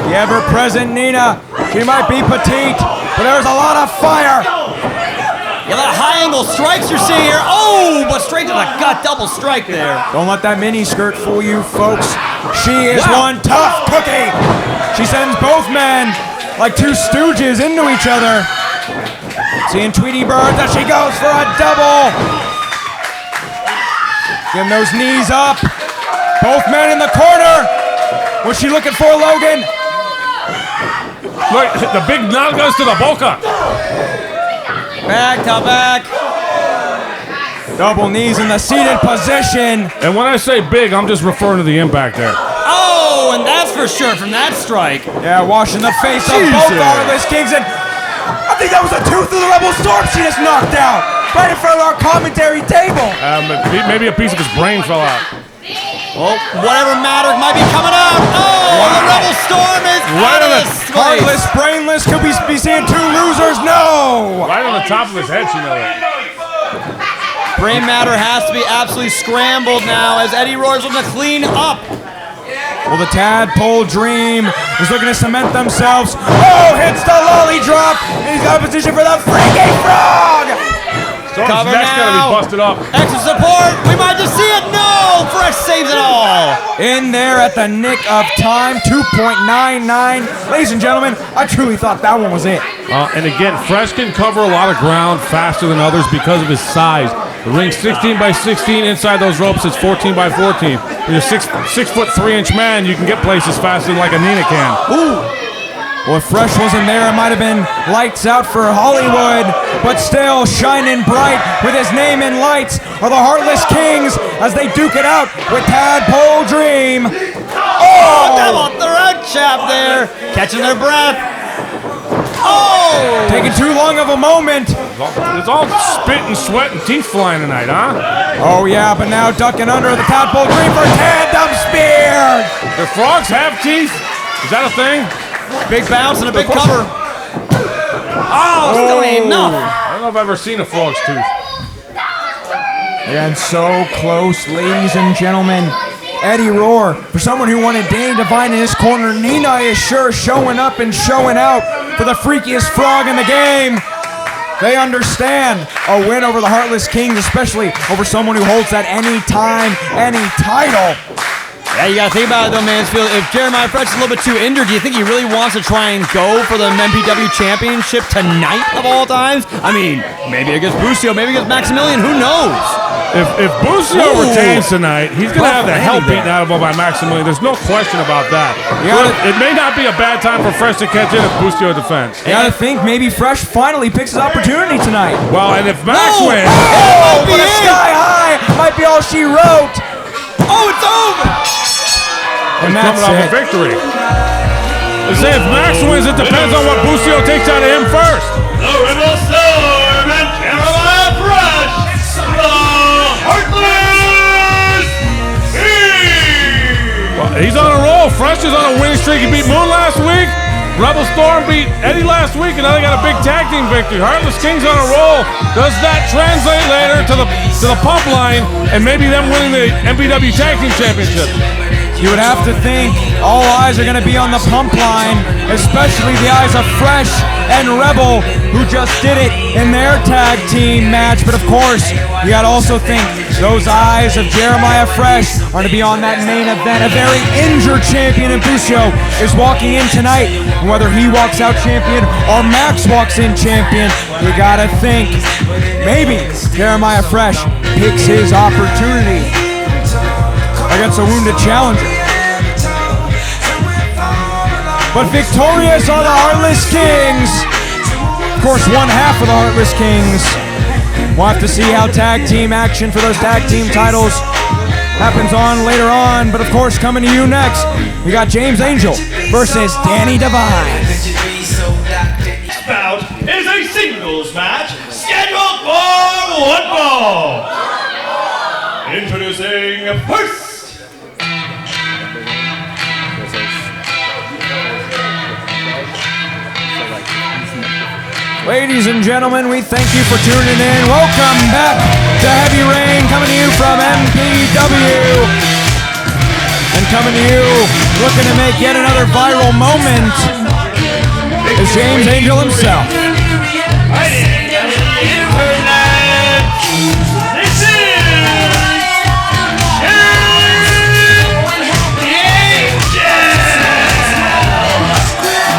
The ever-present Nina. She might be petite, but there's a lot of fire. Yeah, that high-angle strikes you're seeing here. Oh, but straight to the gut, double strike there. Don't let that mini skirt fool you, folks. She is one tough cookie. She sends both men like 2 stooges into each other. Seeing Tweety Bird as she goes for a double. Getting those knees up. Both men in the corner. What's she looking for, Logan? Look, the big nalgas to the boca. Back to back. Double knees in the seated position. And when I say big, I'm just referring to the impact there. Oh, and that's for sure from that strike. Yeah, washing the face of both Heartless Kings, and I think that was a tooth of the Rebel Storm she just knocked out right in front of our commentary table. Maybe a piece of his brain fell out. Well, whatever matter might be coming out. Oh, the Rebel Storm is right out on of the Heartless, brainless. Could we be seeing 2 losers? No. Right on the top of his head, she knows it. Brain matter has to be absolutely scrambled now as Eddie Rohr's looking to clean up. Well, the Tadpole Dream is looking to cement themselves. Oh, hits the lolly drop. He's got a position for the freaking frog. Storm's neck's gotta be busted up. Extra support. We might just see it. No, Fresh saves it all. In there at the nick of time, 2.99. Ladies and gentlemen, I truly thought that one was it. And again, Fresh can cover a lot of ground faster than others because of his size. The ring's 16 by 16. Inside those ropes, it's 14 by 14. When you're 6'3" man, you can get places faster than like a Nina can. Ooh. Well, if Fresh wasn't there, it might have been lights out for Hollywood, but still shining bright with his name in lights are the Heartless Kings as they duke it out with Tadpole Dream. Oh, double throat chop there. Catching their breath. Oh! Taking too long of a moment. It's all spit and sweat and teeth flying tonight, huh? Oh, yeah, but now ducking under the Tadpole Dream for tandem spear. Do frogs have teeth? Is that a thing? Big bounce and a big cover. Oh, still ain't enough. I don't know if I've ever seen a frog's tooth. And so close, ladies and gentlemen. Eddie Rohr, for someone who wanted Danny Devine in his corner, Nina is sure showing up and showing out for the freakiest frog in the game. They understand a win over the Heartless Kings, especially over someone who holds that any time, any title. Yeah, you got to think about it, though, Mansfield. If Jeremiah Fresh is a little bit too injured, do you think he really wants to try and go for the MPW championship tonight of all times? I mean, maybe against Busio, maybe against Maximilian. Who knows? If Busio retains tonight, he's going to have the hell beaten out of him by Maximilian. There's no question about that. It may not be a bad time for Fresh to catch in if Busio defends. You gotta think maybe Fresh finally picks his opportunity tonight. Well, and if Max wins... Oh, but a sky high might be all she wrote. Oh, it's over. And He's that's coming off a it. victory. They say if Max wins, it depends on what Busio takes out of him first. The Rebel Storm and Jeremiah Fresh, the Heartless King. Well, he's on a roll. Fresh is on a winning streak. He beat Moon last week. Rebel Storm beat Eddie last week, and now they got a big tag team victory. Heartless King's on a roll. Does that translate later to the pump line and maybe them winning the MPW Tag Team Championship? You would have to think all eyes are going to be on the pump line, especially the eyes of Fresh and Rebel, who just did it in their tag team match. But of course, you got to also think those eyes of Jeremiah Fresh are to be on that main event. A very injured champion in Busio is walking in tonight. And whether he walks out champion or Max walks in champion, you got to think maybe Jeremiah Fresh picks his opportunity against a wounded challenger. But victorious are the Heartless Kings. Of course, one half of the Heartless Kings. We'll have to see how tag team action for those tag team titles happens on later on. But of course, coming to you next, we got James Angel versus Danny Devine. This bout is a singles match scheduled for one fall. Introducing first. Ladies and gentlemen, we thank you for tuning in. Welcome back to Heavy Rain, coming to you from MPW. And coming to you, looking to make yet another viral moment, is James Angel himself.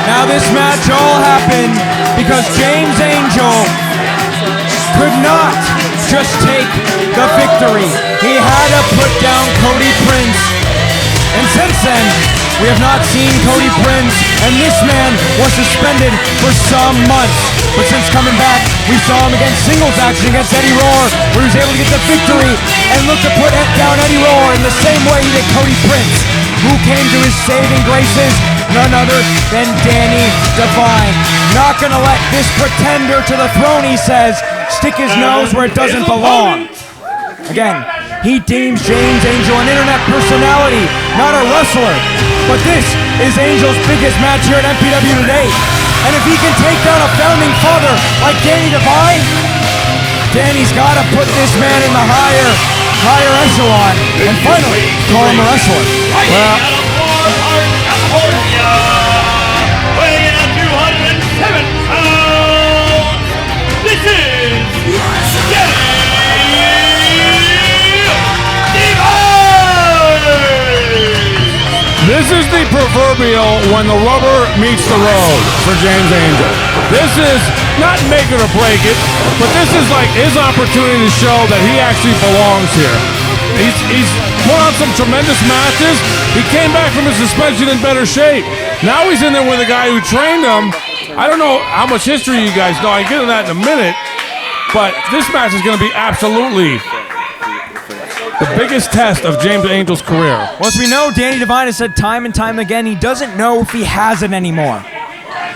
Now this match all happened because James Angel could not just take the victory. He had to put down Cody Prince. And since then, we have not seen Cody Prince, and this man was suspended for some months. But since coming back, we saw him against singles action against Eddie Roar, where he was able to get the victory and look to put down Eddie Roar in the same way he did Cody Prince, who came to his saving graces, none other than Danny Devine. Not gonna let this pretender to the throne, he says, stick his nose where it doesn't belong. Again, he deems James Angel an internet personality, not a wrestler. But this is Angel's biggest match here at MPW today. And if he can take down a founding father like Danny Devine, Danny's gotta put this man in the higher echelon and finally call him a wrestler. Well, weighing in at 207 pounds, this is Danny Devine! this is the proverbial when the rubber meets the road for James Angel. This is not make it or break it, but this is like his opportunity to show that he actually belongs here. He's put on some tremendous matches. He came back from his suspension in better shape. Now he's in there with a guy who trained him. I don't know how much history you guys know. I get into that in a minute. But this match is going to be absolutely the biggest test of James Angel's career. Well, as we know, Danny Devine has said time and time again, he doesn't know if he has it anymore.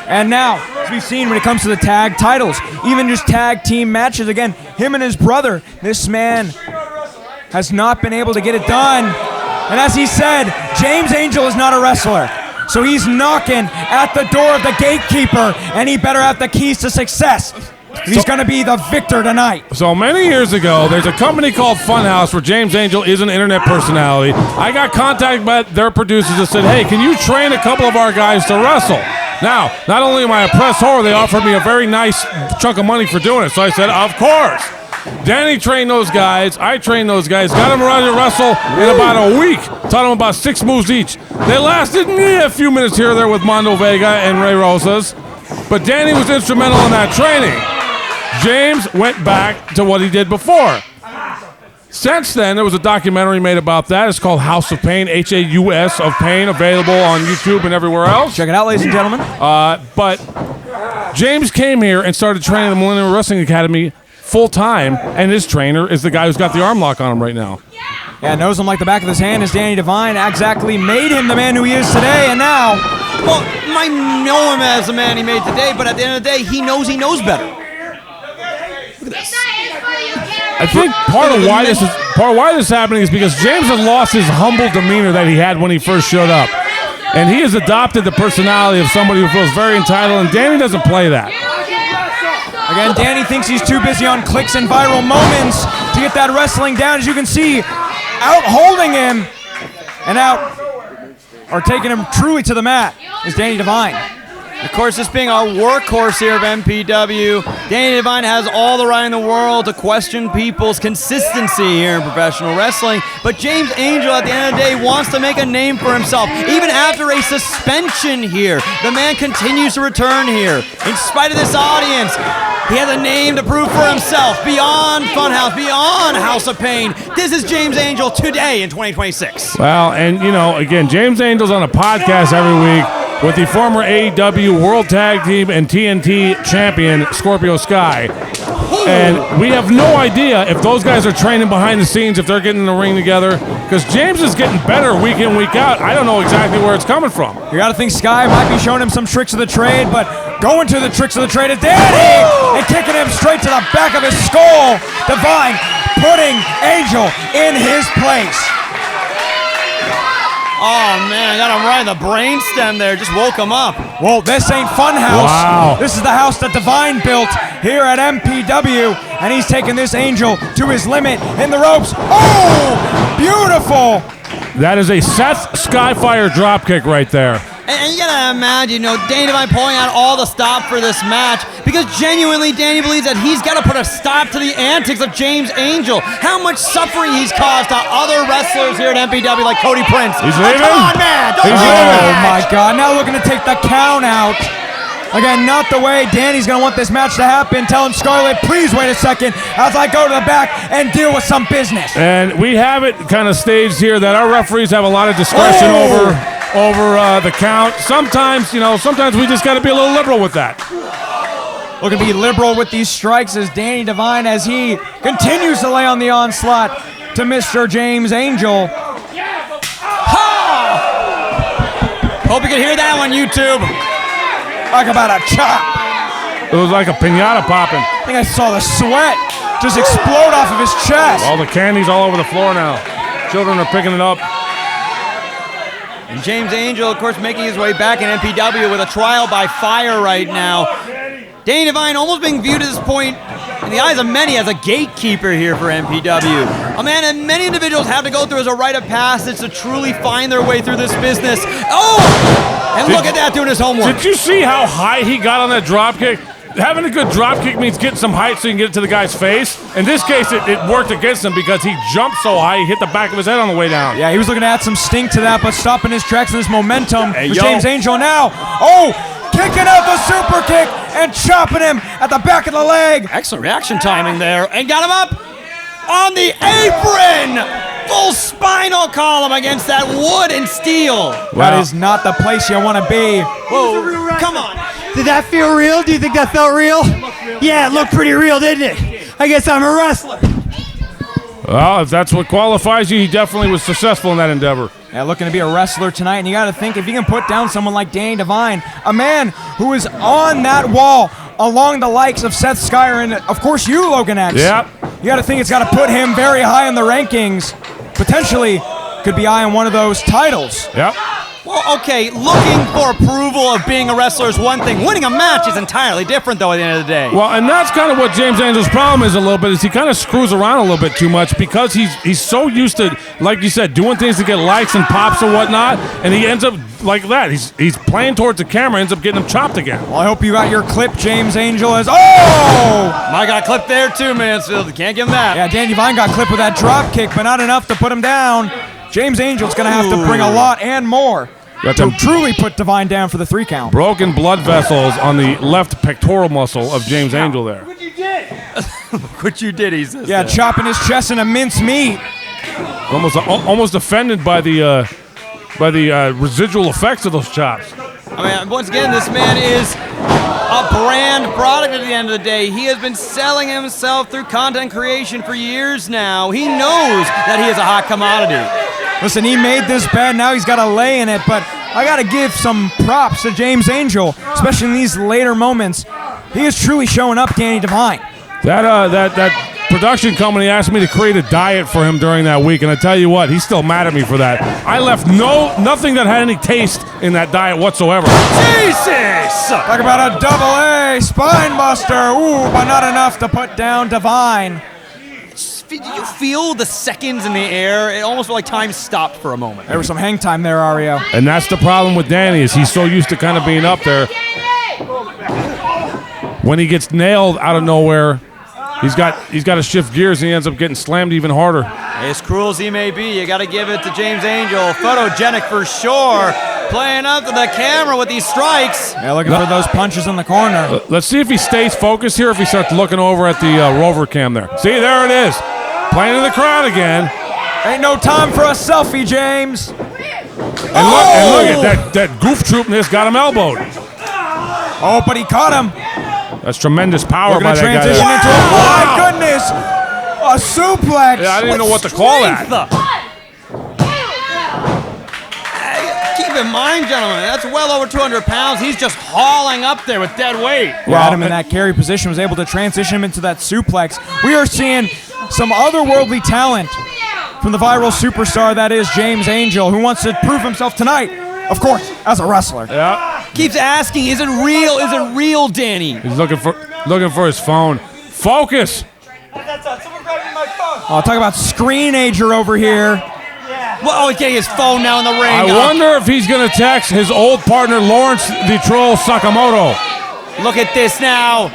And now, as we've seen when it comes to the tag titles, even just tag team matches, again, him and his brother, this man has not been able to get it done. And as he said, James Angel is not a wrestler. So he's knocking at the door of the gatekeeper, and he better have the keys to success. He's going to be the victor tonight. So many years ago, there's a company called Funhouse where James Angel is an internet personality. I got contacted by their producers that said, hey, can you train a couple of our guys to wrestle? Now, not only am I a press whore, they offered me a very nice chunk of money for doing it. So I said, of course. Danny trained those guys. I trained those guys. Got them ready to wrestle in about a week. Taught them about 6 moves each. They lasted a few minutes here or there with Mondo Vega and Ray Rosas. But Danny was instrumental in that training. James went back to what he did before. Since then, there was a documentary made about that. It's called House of Pain, H-A-U-S of Pain, available on YouTube and everywhere else. Check it out, ladies and gentlemen. But James came here and started training at the Millennium Wrestling Academy full-time, and his trainer is the guy who's got the arm lock on him right now. Yeah, knows him like the back of his hand, as Danny Devine exactly made him the man who he is today, and now... Well, might know him as the man he made today, but at the end of the day, he knows better. Look at this. I think part of why this is happening is because James has lost his humble demeanor that he had when he first showed up. And he has adopted the personality of somebody who feels very entitled, and Danny doesn't play that. Again, Danny thinks he's too busy on clicks and viral moments to get that wrestling down. As you can see, out holding him and out, or taking him truly to the mat, is Danny Devine. Of course, this being our workhorse here of MPW, Danny Devine has all the right in the world to question people's consistency here in professional wrestling. But James Angel, at the end of the day, wants to make a name for himself. Even after a suspension here, the man continues to return here. In spite of this audience, he has a name to prove for himself. Beyond Funhouse, beyond House of Pain. This is James Angel today in 2026. Well, and again, James Angel's on a podcast every week with the former AEW World Tag Team and TNT champion, Scorpio Sky. And we have no idea if those guys are training behind the scenes, if they're getting in the ring together, because James is getting better week in, week out. I don't know exactly where it's coming from. You got to think Sky might be showing him some tricks of the trade, but going to the tricks of the trade is Danny and kicking him straight to the back of his skull. Devine putting Angel in his place. Oh, man, I got him right in the brainstem there. Just woke him up. Well, this ain't Funhouse. Wow. This is the house that Devine built here at MPW, and he's taking this Angel to his limit in the ropes. Oh, beautiful. That is a Seth Skyfire dropkick right there. And you gotta imagine, Danny Devine pulling out all the stop for this match because genuinely Danny believes that he's got to put a stop to the antics of James Angel. How much suffering he's caused to other wrestlers here at MPW like Cody Prince. He's leaving. Come on, man. Don't He's leave leaving. Oh, my God. Now looking to take the count out. Again, not the way Danny's going to want this match to happen. Telling Scarlett, please wait a second as I go to the back and deal with some business. And we have it kind of staged here that our referees have a lot of discretion over the count. Sometimes, sometimes we just got to be a little liberal with that. Looking to be liberal with these strikes as Danny Devine, as he continues to lay on the onslaught to Mr. James Angel. Hope you can hear that one, YouTube. Talk about a chop. It was like a piñata popping. I think I saw the sweat just explode off of his chest. All the candy's all over the floor now. Children are picking it up. And James Angel, of course, making his way back in MPW with a trial by fire right now. Danny Devine almost being viewed at this point in the eyes of many as a gatekeeper here for MPW. A man that many individuals have to go through as a rite of passage to truly find their way through this business. Oh! And look at that doing his homework. Did you see how high he got on that drop kick? Having a good drop kick means getting some height so you can get it to the guy's face. In this case, it worked against him because he jumped so high, he hit the back of his head on the way down. Yeah, he was looking to add some stink to that, but stopping his tracks in this momentum. Hey, for yo. James Angel now. Oh, kicking out the super kick and chopping him at the back of the leg. Excellent reaction timing there. And got him up on the apron. Full spinal column against that wood and steel. That is not the place you want to be. Whoa, come on. Did that feel real? Do you think that felt real? Yeah, it looked pretty real, didn't it? I guess I'm a wrestler. Well, if that's what qualifies you, he definitely was successful in that endeavor. Yeah, looking to be a wrestler tonight, and you got to think if you can put down someone like Danny Devine, a man who is on that wall along the likes of Seth Skyer and, of course, you, Logan X. Yep. You got to think it's got to put him very high in the rankings. Potentially could be eyeing one of those titles. Yep. Well, okay, looking for approval of being a wrestler is one thing. Winning a match is entirely different, though, at the end of the day. Well, and that's kind of what James Angel's problem is a little bit, is he kind of screws around a little bit too much because he's so used to, like you said, doing things to get likes and pops and whatnot, and he ends up like that. He's playing towards the camera, ends up getting him chopped again. Well, I hope you got your clip, James Angel, as... Oh! I got a clip there, too, Mansfield. You can't give him that. Yeah, Danny Devine got clipped with that drop kick, but not enough to put him down. James Angel's going to have to bring a lot and more to truly put Devine down for the 3 count. Broken blood vessels on the left pectoral muscle of James Angel there. What you did? What you did, he says. Yeah, chopping his chest into mince meat. Almost offended by the residual effects of those chops. I mean, once again, this man is a brand product at the end of the day. He has been selling himself through content creation for years now. He knows that he is a hot commodity. Listen, he made this bed, now he's got to lay in it, but I got to give some props to James Angel, especially in these later moments. He is truly showing up, Danny Devine. That production company asked me to create a diet for him during that week, and I tell you what, he's still mad at me for that. I left nothing that had any taste in that diet whatsoever. Jesus! Talk about a double-A spine buster. Ooh, but not enough to put down Devine. Did you feel the seconds in the air? It almost felt like time stopped for a moment. There was some hang time there, Ario. And that's the problem with Danny, is he's so used to kind of being up there. When he gets nailed out of nowhere, he's got to shift gears, and he ends up getting slammed even harder. As cruel as he may be, you got to give it to James Angel. Photogenic for sure. Playing up to the camera with these strikes. Yeah, looking for those punches in the corner. Let's see if he stays focused here, if he starts looking over at the rover cam there. See, there it is. Playing in the crowd again. Ain't no time for a selfie, James. And look at that goof troopness got him elbowed. Oh, but he caught him. That's tremendous power We're by going to that transition guy. into my goodness. A suplex. Yeah, I didn't know what to call that. Keep in mind, gentlemen, that's well over 200 pounds. He's just hauling up there with dead weight. Had him in that carry position, was able to transition him into that suplex. We are seeing some otherworldly talent from the viral superstar that is James Angel, who wants to prove himself tonight, of course, as a wrestler. Yeah. Keeps asking, is it real? Is it real, Danny? He's looking for his phone. Focus. Oh, talk about screenager over here. Well, he's getting his phone now in the ring. I wonder if he's going to text his old partner, Lawrence the Troll Sakamoto. Look at this now.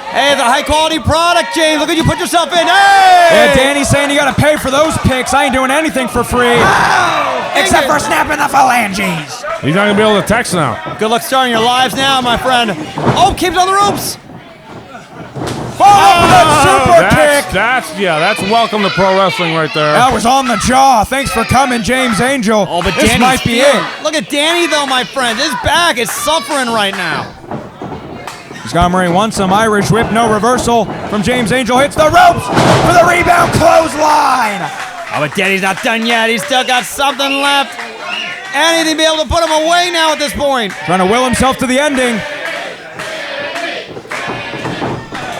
Hey, it's a high-quality product, James. Look at you put yourself in. Hey! Yeah, Danny's saying you got to pay for those picks. I ain't doing anything for free. Except for snapping the phalanges. He's not going to be able to text now. Good luck starting your lives now, my friend. Oh, keeps on the ropes. Super kick. That's welcome to pro wrestling right there. That was on the jaw. Thanks for coming, James Angel. Oh, but this Danny's might be it. Look at Danny, though, my friend. His back is suffering right now. Scott Murray wants some Irish whip, no reversal from James Angel. Hits the ropes for the rebound clothesline. Oh, but Danny's not done yet. He's still got something left. Anything to be able to put him away now at this point. Trying to will himself to the ending.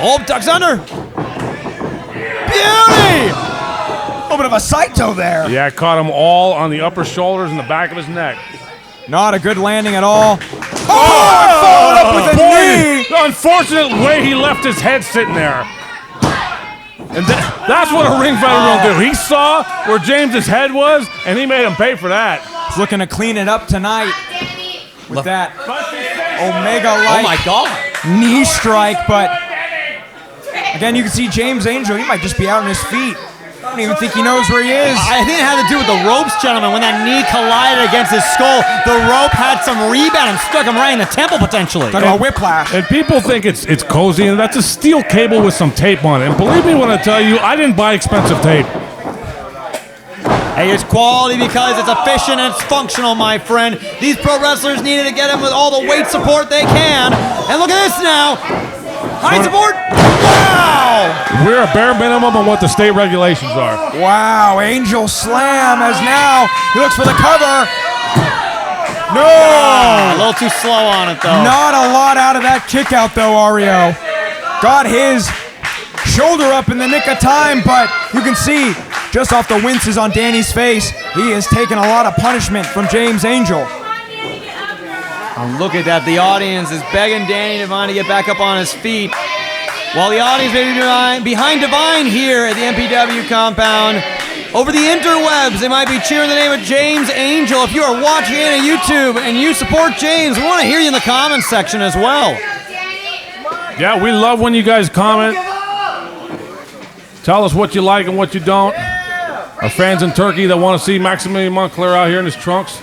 Oh, ducks under. Beauty! A little bit of a Saito there. Yeah, caught him all on the upper shoulders and the back of his neck. Not a good landing at all. Followed up with a knee. The unfortunate way he left his head sitting there. And that's what a ring fighter will do. He saw where James's head was, and he made him pay for that. He's looking to clean it up tonight with that Omega-like Oh, my God. knee strike, but again, you can see James Angel. He might just be out on his feet. I don't even think he knows where he is. I think it had to do with the ropes, gentlemen. When that knee collided against his skull, the rope had some rebound and struck him right in the temple, potentially. Talking about whiplash. And people think it's cozy, and that's a steel cable with some tape on it. And believe me when I tell you, I didn't buy expensive tape. Hey, it's quality because it's efficient and it's functional, my friend. These pro wrestlers needed to get him with all the weight support they can. And look at this now. High support. Wow. We're a bare minimum on what the state regulations are. Wow, Angel slam as now he looks for the cover. No. A little too slow on it, though. Not a lot out of that kick out, though, Ario. Got his shoulder up in the nick of time, but you can see just off the winces on Danny's face. He has taken a lot of punishment from James Angel. Oh, look at that. The audience is begging Danny Devine to get back up on his feet. While the audience may be behind Devine here at the MPW compound, over the interwebs, they might be cheering the name of James Angel. If you are watching it on YouTube and you support James, we want to hear you in the comments section as well. Yeah, we love when you guys comment. Tell us what you like and what you don't. Our fans in Turkey that want to see Maximilian Montclair out here in his trunks.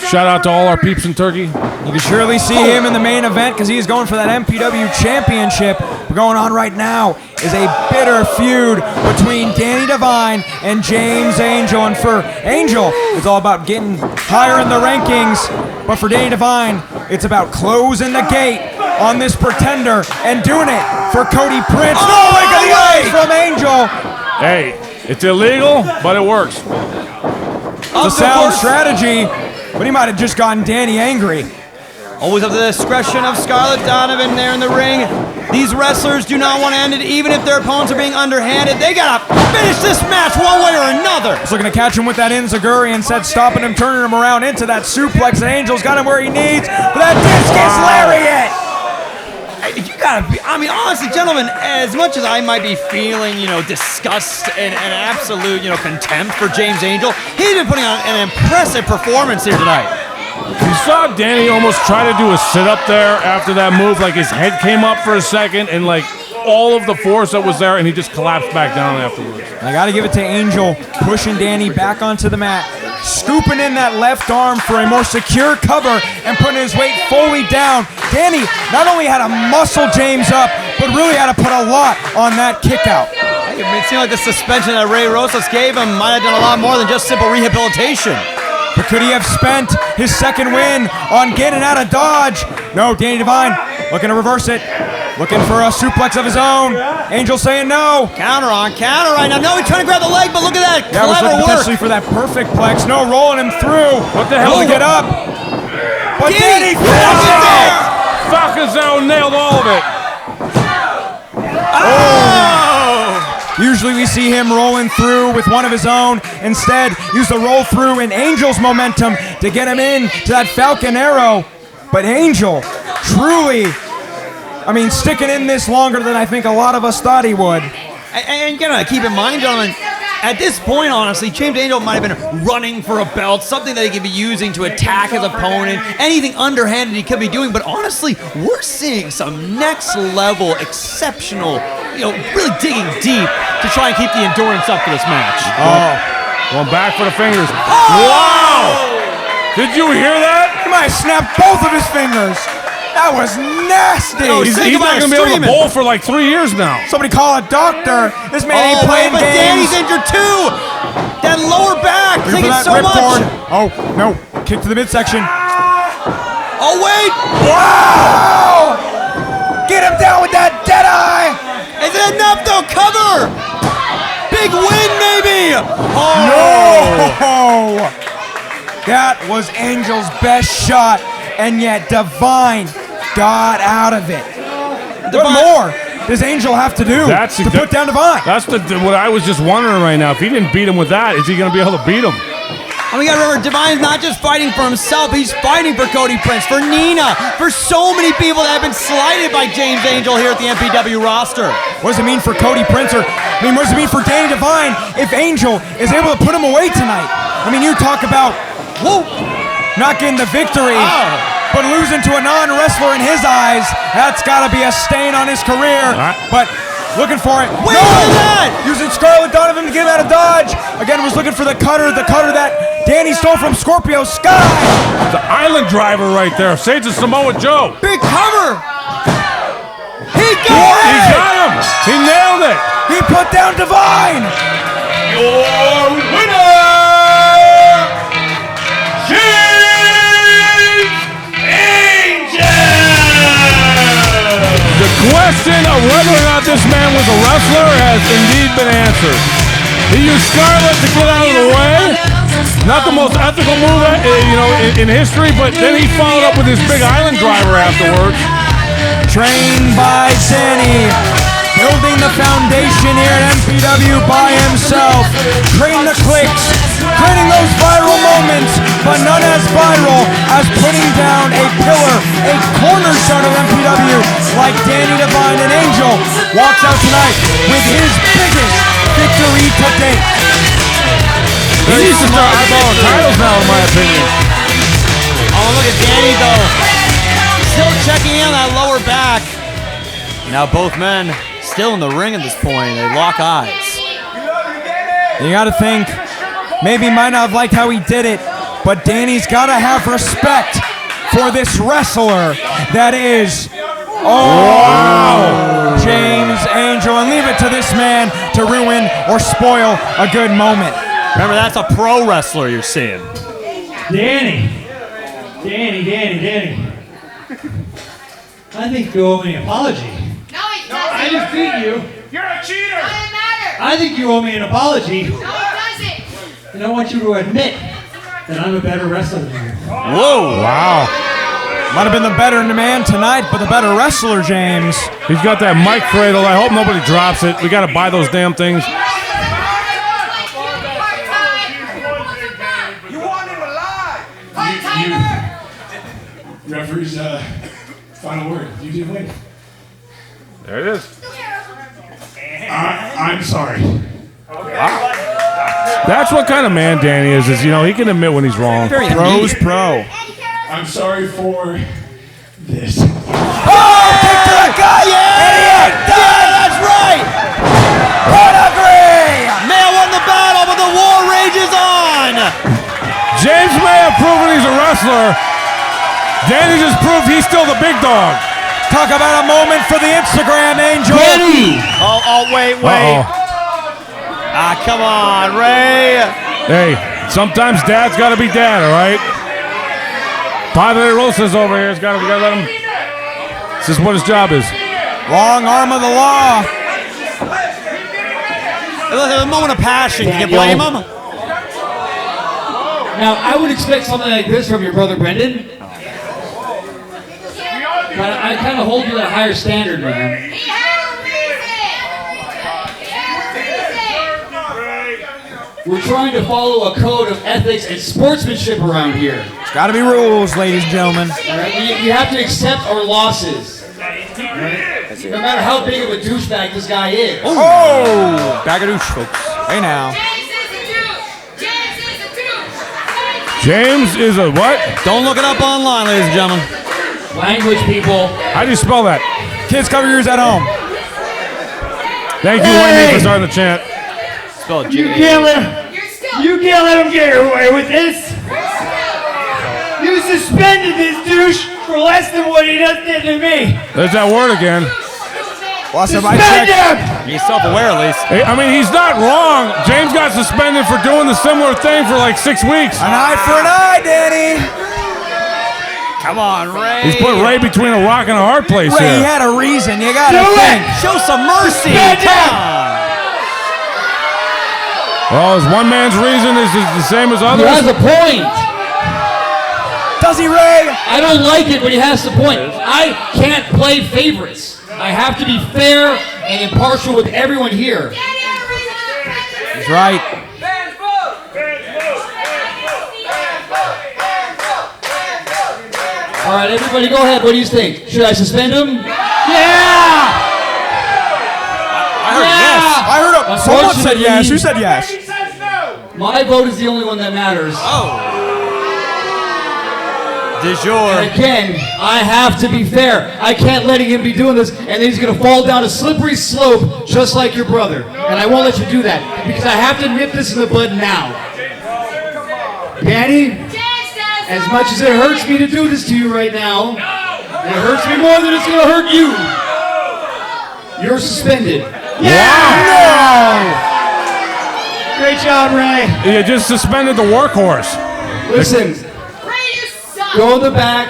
Shout out to all our peeps in Turkey. You can surely see him in the main event because he is going for that MPW championship. But going on right now is a bitter feud between Danny Devine and James Angel. And for Angel, it's all about getting higher in the rankings. But for Danny Devine, it's about closing the gate on this pretender and doing it for Cody Prince. No leg of the eyes from Angel. Hey, it's illegal, but it works. It's a sound strategy, but he might have just gotten Danny angry. Always at the discretion of Scarlett Donovan there in the ring. These wrestlers do not want to end it, even if their opponents are being underhanded. They gotta finish this match one way or another. He's looking to catch him with that enziguri and said stopping him, turning him around into that suplex, and Angel's got him where he needs for that discus lariat. You gotta be, I mean, honestly, gentlemen, as much as I might be feeling, disgust and absolute, contempt for James Angel, he's been putting on an impressive performance here tonight. You saw Danny almost try to do a sit-up there after that move, like his head came up for a second, and like all of the force that was there, and he just collapsed back down afterwards. I gotta give it to Angel, pushing Danny back onto the mat, scooping in that left arm for a more secure cover, and putting his weight fully down. Danny not only had to muscle James up, but really had to put a lot on that kick out. It seemed like the suspension that Ray Rosas gave him might have done a lot more than just simple rehabilitation. But could he have spent his second win on getting out of dodge? No, Danny Devine looking to reverse it. Looking for a suplex of his own. Angel saying no. Counter right now. No, he's trying to grab the leg, but look at that. Yeah, clever work. Potentially for that perfect plex. No, rolling him through. What the hell? To get up. But Danny finishes it. Falcazone nailed all of it. Usually we see him rolling through with one of his own. Instead, use the roll through and Angel's momentum to get him in to that Falcon Arrow. But Angel, truly, sticking in this longer than I think a lot of us thought he would. And keep in mind, gentlemen, at this point, honestly, James Angel might have been running for a belt, something that he could be using to attack his opponent, anything underhanded he could be doing. But honestly, we're seeing some next level, exceptional, really digging deep to try and keep the endurance up for this match. Going back for the fingers. Wow! Did you hear that? He might have snapped both of his fingers. That was nasty. He's not going to be able to bowl for like 3 years now. Somebody call a doctor. This man ain't playing but games. Danny's injured too. That lower back, taking so much. Forward. Oh, no. Kick to the midsection. Oh, wait. Wow! Get him down with that dead eye. Is it enough though? Cover. Big win, maybe. No! That was Angel's best shot, and yet Devine got out of it. What more does Angel have to do to put down Devine? That's what I was just wondering right now. If he didn't beat him with that, is he going to be able to beat him? And we got to remember, Devine's not just fighting for himself, he's fighting for Cody Prince, for Nina, for so many people that have been slighted by James Angel here at the MPW roster. What does it mean for Cody Prince? What does it mean for Danny Devine if Angel is able to put him away tonight? You talk about not getting the victory, but losing to a non-wrestler in his eyes. That's got to be a stain on his career. But looking for it. Wait, what is that? Using Scarlett Donovan to get him out of dodge. Again, was looking for the cutter that Danny stole from Scorpio Sky. The island driver right there. Sage of Samoa Joe. Big cover. He got him. He nailed it. He put down Devine. Your winner, James Angel. The question of whether or not this man was a wrestler has indeed been answered. He used Scarlett to get out of the way. Not the most ethical move, in history, but then he followed up with his big island driver afterwards. Trained by Danny. building the foundation here at MPW by himself, creating the clicks, creating those viral moments, but none as viral as putting down a pillar, a cornerstone of MPW like Danny Devine. And Angel walks out tonight with his biggest victory to date. He needs to start eyeballing titles now, in my opinion. Oh, look at Danny though. Still checking in on that lower back. Now both men still in the ring at this point. They lock eyes. You gotta think, maybe he might not have liked how he did it, but Danny's gotta have respect for this wrestler that is, James Angel, and leave it to this man to ruin or spoil a good moment. Remember, that's a pro wrestler you're seeing. Danny. I think you owe me an apology. No, he doesn't. I just beat you. You're a cheater! Doesn't matter. I think you owe me an apology. No, he doesn't. And I want you to admit that I'm a better wrestler than you. Whoa. Wow. Might have been the better man tonight, but the better wrestler, James. He's got that mic cradle. I hope nobody drops it. We got to buy those damn things. You want him alive! Referee's final word. You did win. There it is. I'm sorry. That's what kind of man Danny is he can admit when he's wrong. Pro's pro. I'm sorry for this. Oh, kick to the guy, yeah! That's right! Pedigree! Male won the battle, but the war rages on! James may have proven he's a wrestler. Danny just proved he's still the big dog. Talk about a moment for the Instagram, Angel. Wait. Uh-oh. Come on, Ray. Hey, sometimes dad's got to be dad, all right? Padre Rosa's over here. We got to let him. This is what his job is. Long arm of the law. A moment of passion. Can you blame him? Now, I would expect something like this from your brother Brendan. But I kind of hold you at a higher standard, man. He has a reason. We're trying to follow a code of ethics and sportsmanship around here. There's got to be rules, ladies and gentlemen. All right? You have to accept our losses. Right? No matter how big of a douchebag this guy is. Oh! Bagadoosh, folks. Hey now. James is a douche. James is a douche. James is a what? Don't look it up online, ladies and gentlemen. Language, people. How do you spell that? Kids, cover yours at home. Thank you, Wendy, for starting the chant. Spell it You G-A. can't let him get away with this. You suspended this douche for less than what he did to me. There's that word again. Last time I Suspend checked, him! He's self-aware, at least. Hey, I mean, he's not wrong. James got suspended for doing the similar thing for like 6 weeks. an eye for an eye, Danny. Come on, Ray. He's put Ray between a rock and a hard place Ray, he here. had a reason. You got to Do think. it! Show some mercy. Suspend Come him! on. Well, is one man's reason is the same as He others? has a point. Does he, Ray? I don't like it, but he has the point. I can't play favorites. I have to be fair and impartial with everyone here. He's right. All right, everybody go ahead. What do you think? Should I suspend him? Yeah! I heard yes. I heard him. Someone said yes. Who said yes? My vote is the only one that matters. Du jour. And again, I have to be fair. I can't let him be doing this, and then he's going to fall down a slippery slope just like your brother. And I won't let you do that because I have to nip this in the bud now. Danny, as much as it hurts me to do this to you right now, it hurts me more than it's going to hurt you. You're suspended. Wow! Great job, Ray. You just suspended the workhorse. Listen, go in the back,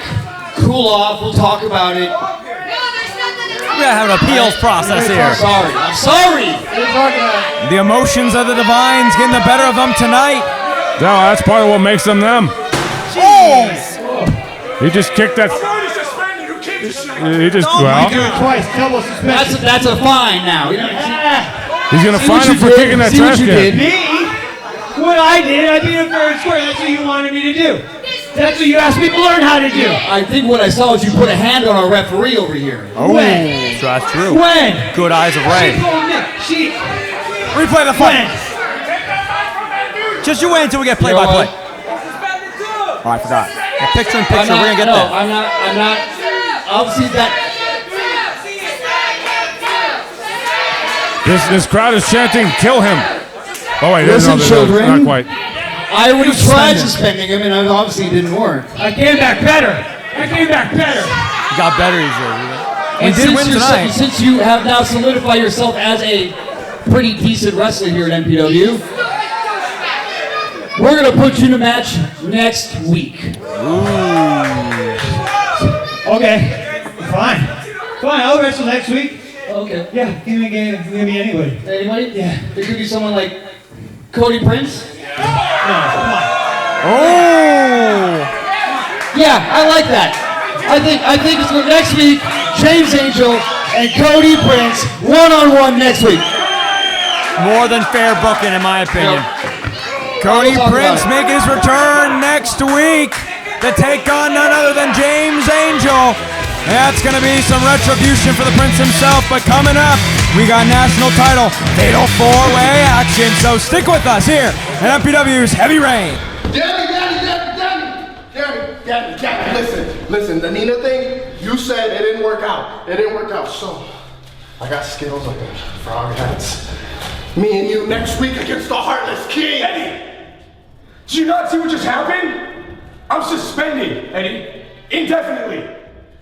cool off, we'll talk about it. We gotta have an appeals process here. I'm sorry. The emotions of the Divines getting the better of them tonight. No, that's part of what makes them them. Oh! He just kicked that. I'm already suspended. You keep He just, Oh well, Twice, double suspension. That's a fine now. he's going to See fine what him you for did? kicking that See what trash you can. did? Me? What I did, I beat him fair and square. That's what you wanted me to do. That's what you asked me to learn how to do. I think what I saw was you put a hand on our referee over here. Oh, When? that's true. When? Good eyes of She Ray. told me. She. Replay the fight. Just you wait until we get play-by-play. Oh, I forgot. Yeah, picture in picture. We're gonna get there. I'm not. Obviously that. This crowd is chanting, kill him. Oh, wait, Listen, no, children. not quite. I already tried suspending him, and it obviously didn't work. I came back better. I came back better. He got better easily. And did win tonight. Since you have now solidified yourself as a pretty decent wrestler here at MPW, we're gonna put you in a match next week. Okay. Fine. Fine. I'll wrestle next week. Okay. Yeah. Give me anybody. Anybody? Yeah. There could be someone like Cody Prince. Oh! Yeah, I like that. I think it's for next week. James Angel and Cody Prince one-on-one next week. More than fair booking, in my opinion. Cody We'll talk Prince about it. making his return next week to take on none other than James Angel. That's going to be some retribution for the Prince himself, but coming up, we got national title, fatal four-way action, so stick with us here at MPW's Heavy Rain. Danny, listen, the Nina thing, you said it didn't work out. It didn't work out, so I got skills like those frog hats. Me and you next week against the Heartless King. Eddie, did you not see what just happened? I'm suspended, Eddie, indefinitely.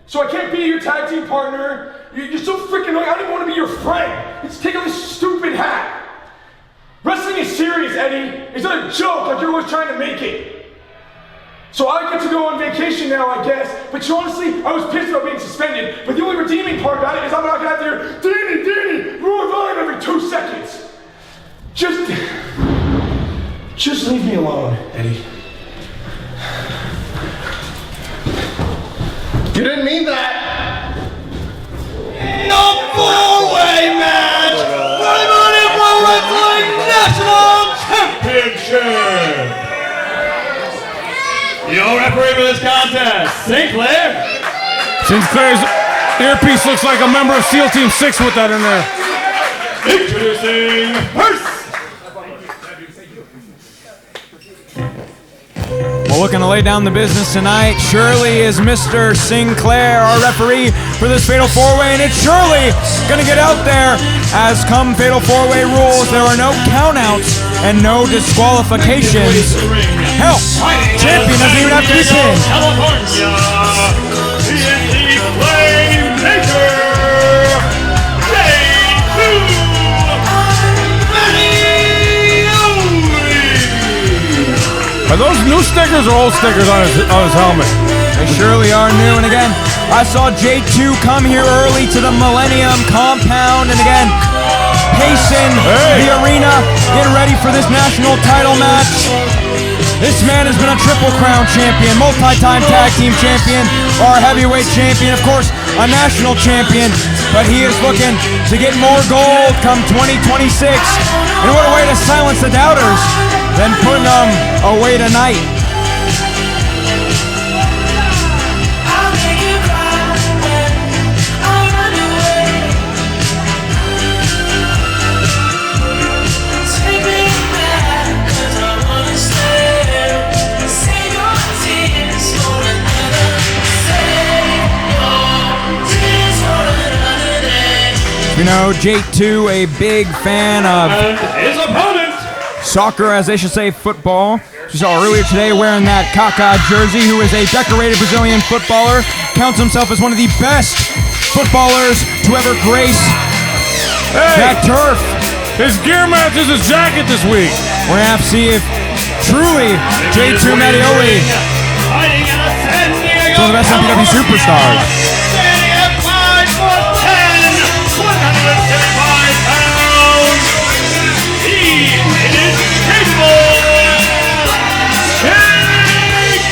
So I can't be your tag team partner. You're so freaking annoying. I don't even want to be your friend. It's take off this stupid hat. Wrestling is serious, Eddie. It's not a joke like you're always trying to make it. So I get to go on vacation now, I guess. But honestly, I was pissed about being suspended. But the only redeeming part about it is I'm not gonna have to hear Danny, ruin volume every 2 seconds. Just leave me alone, Eddie. You didn't mean that. No four-way match for the Millennium Pro Wrestling National Championship. Your referee for this contest, Sinclair. Sinclair's earpiece looks like a member of SEAL Team 6 with that in there. Introducing first. Well, looking to lay down the business tonight, Shirley is Mr. Sinclair, our referee for this Fatal 4-Way, and it's Shirley going to get out there. As come Fatal 4-Way rules, there are no countouts and no disqualifications. Hell, champion doesn't even have to be pinned. California, TNT Playmaker, Are those new stickers or old stickers on his helmet? They surely are new. And again, I saw J2 come here early to the Millennium compound. And again, pacing the arena, getting ready for this national title match. This man has been a Triple Crown champion, multi-time tag team champion, our heavyweight champion, of course, a national champion. But he is looking to get more gold come 2026. And what a way to silence the doubters than putting them away tonight. You know, J2, a big fan of his opponent. Soccer, as they should say, football. We saw earlier today wearing that Kaká jersey, who is a decorated Brazilian footballer, counts himself as one of the best footballers to ever grace that turf. His gear matches his jacket this week. We're going to have to see if truly J2 Mattioli is one of the best MPW superstars. Standing at 5'10", 175 pounds. He is capable. Jake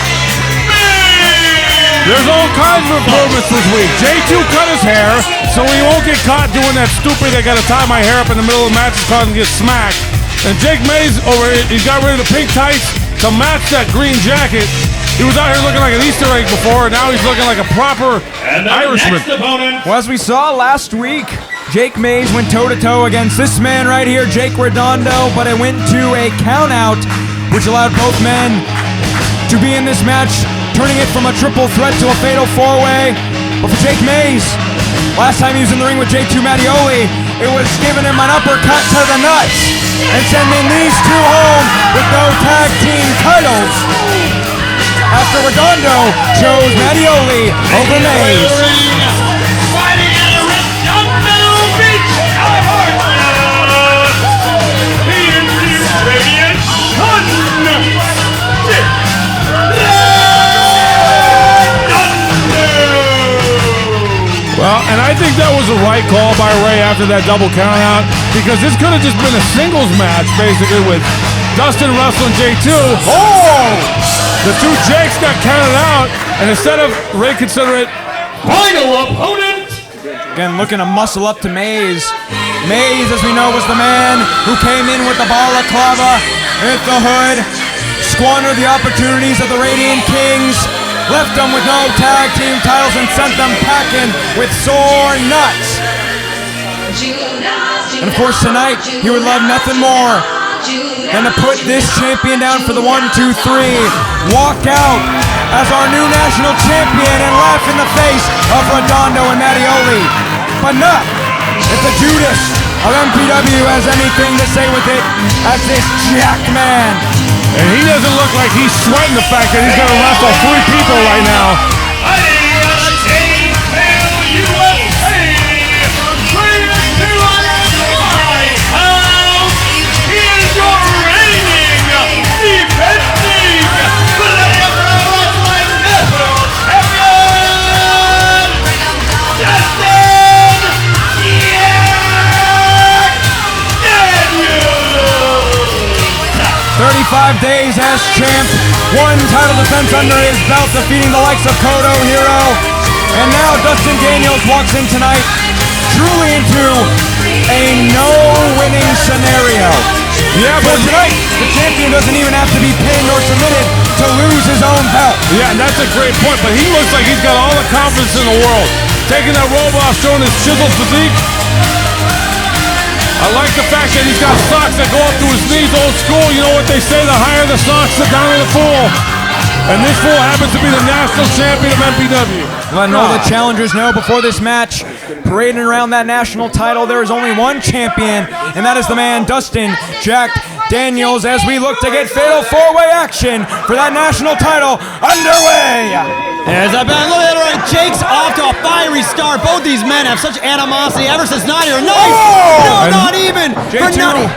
Man. There's all kinds of improvements this week. J2 cut his hair, so he won't get caught doing that stupid, I gotta tie my hair up in the middle of the match and get smacked. And Jake Mays over here, he got rid of the pink tights to match that green jacket. He was out here looking like an Easter egg before, and now he's looking like a proper Irishman. Well, as we saw last week, Jake Mays went toe-to-toe against this man right here, Jake Redondo, but it went to a count-out, which allowed both men to be in this match, turning it from a triple threat to a fatal four-way. But for Jake Mays, last time he was in the ring with J2 Mattioli, it was giving him an uppercut to the nuts and sending these two home with no tag team titles. After Redondo chose Mattioli over Mays. Fighting out of Redondo Beach, California. He is the Radiant Sun. Well, and I think that was the right call by Ray after that double countout, because this could have just been a singles match, basically, with Dustin wrestling J2. Oh! The two Jakes got counted out, and instead of Ray consider it final opponent. Again, looking to muscle up to Mays. Mays, as we know, was the man who came in with the balaclava, hit the hood, squandered the opportunities of the Radiant Kings, left them with no tag team titles, and sent them packing with sore nuts. And of course, tonight, he would love nothing more than to put this champion down for the 1, 2, 3, walk out as our new national champion, and laugh in the face of Redondo and Mattioli. But not if the Judas of MPW has anything to say with it, as this jacked man. And he doesn't look like he's sweating the fact that he's going to wrestle 3 people right now. Five days as champ, 1 title defense under his belt, defeating the likes of Kodo, Hero, and now Dustin Daniels walks in tonight, truly into a no-winning scenario. Yeah, but tonight, the champion doesn't even have to be pinned or submitted to lose his own belt. Yeah, and that's a great point, but he looks like he's got all the confidence in the world. Taking that robe off, showing his chiseled physique. I like the fact that he's got socks that go up to his knees, old school. You know what they say, the higher the socks, the downer the fool. And this fool happens to be the national champion of MPW. Letting all the challengers know before this match, parading around that national title, there is only one champion, and that is the man, Dustin Jack Daniels, as we look to get fatal 4-way action for that national title underway. There's a bad look at it right. Jake's off to a fiery start. Both these men have such animosity ever since not here. Nice! No, not even! For nothing.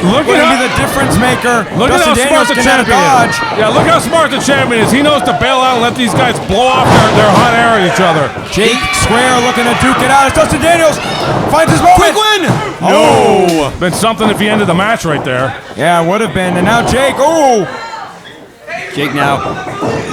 Look at how the difference maker. Look at how Dustin smart Daniels the can champion dodge. is. Yeah, look how smart the champion is. He knows to bail out and let these guys blow off their hot air at each other. Jake Square looking to duke it out as Dustin Daniels finds his moment. Quick win! No! Been something if he ended the match right there. Yeah, would have been. And now Jake, Jake now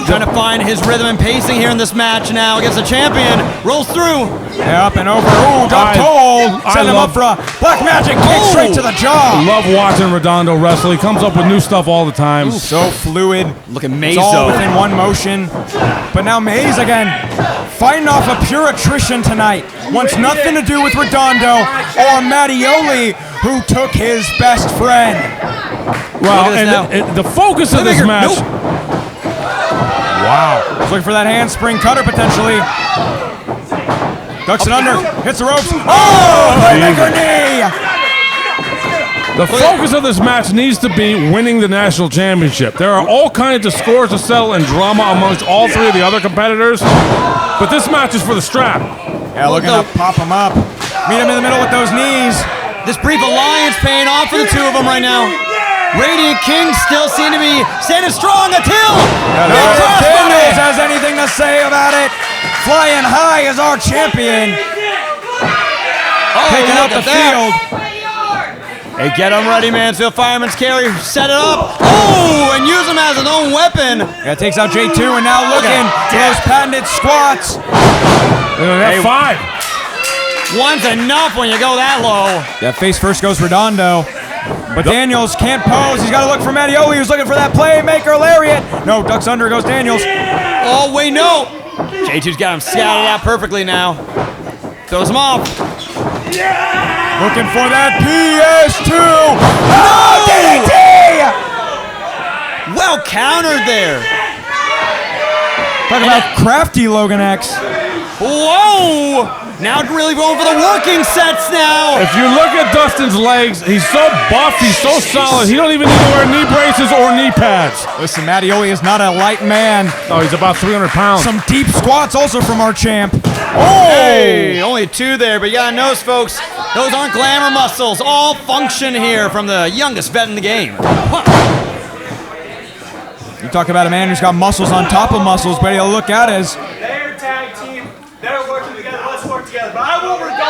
trying to find his rhythm and pacing here in this match now against the champion. Rolls through. Yeah, up and over. Dropped hold. Send him up for a black magic kick straight to the jaw. Love watching Redondo wrestle. He comes up with new stuff all the time. So fluid. Look at Mays. It's all within one motion. But now Mays again, fighting off of pure attrition tonight. Wants nothing to do with Redondo or Mattioli, who took his best friend. Well, and the focus of this match. Wow. He's looking for that handspring cutter potentially. Ducks it under, hits the ropes. Playmaker knee! The focus of this match needs to be winning the national championship. There are all kinds of scores to settle and drama amongst all 3 of the other competitors, but this match is for the strap. Yeah, looking to pop him up. Meet him in the middle with those knees. This brief alliance paying off for the 2 of them right now. Radiant Kings still seem to be standing strong until Daniels has anything to say about it. Flying high as our champion. Taking out the field. Hey, get him ready, Mansfield. Fireman's carry. Set it up. Oh, and use him as his own weapon. Yeah, takes out J2 and now looking for those patented squats. That's 5. One's enough when you go that low. Yeah, face first goes Redondo. But Daniels can't pose. He's got to look for Mattioli, who's looking for that playmaker lariat. No, ducks under goes Daniels. Oh, wait, no. J2's got him scattered out perfectly now. Throws him off. Looking for that PS2. No, DDT! Well countered there. Talk about crafty Logan X. Whoa! Now really going for the working sets now. If you look at Dustin's legs, he's so buff, he's so solid, he don't even need to wear knee braces or knee pads. Listen, Mattioli is not a light man. Oh, he's about 300 pounds. Some deep squats also from our champ. Oh! Hey, only 2 there, but you gotta notice, folks, those aren't glamour muscles. All function here from the youngest vet in the game. Huh. You talk about a man who's got muscles on top of muscles, but you look at it as They're a tag team. They're working together. Let's work together. But I won't Redondo.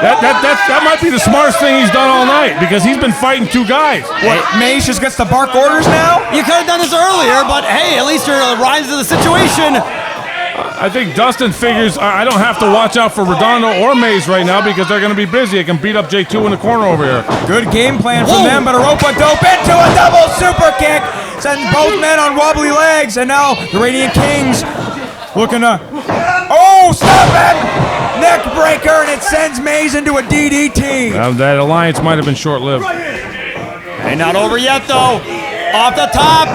That might be the smartest thing he's done all night because he's been fighting 2 guys. What, Mace just gets the bark orders now? You could have done this earlier, but hey, at least you're rising to the situation. I think Dustin figures I don't have to watch out for Redondo or Mays right now because they're going to be busy. I can beat up J2 in the corner over here. Good game plan from them, but Europa dope into a double super kick. Sends both men on wobbly legs, and now the Radiant Kings looking to... Oh, stop it! Neck breaker, and it sends Mays into a DDT. That alliance might have been short-lived. Hey, not over yet, though. Off the top.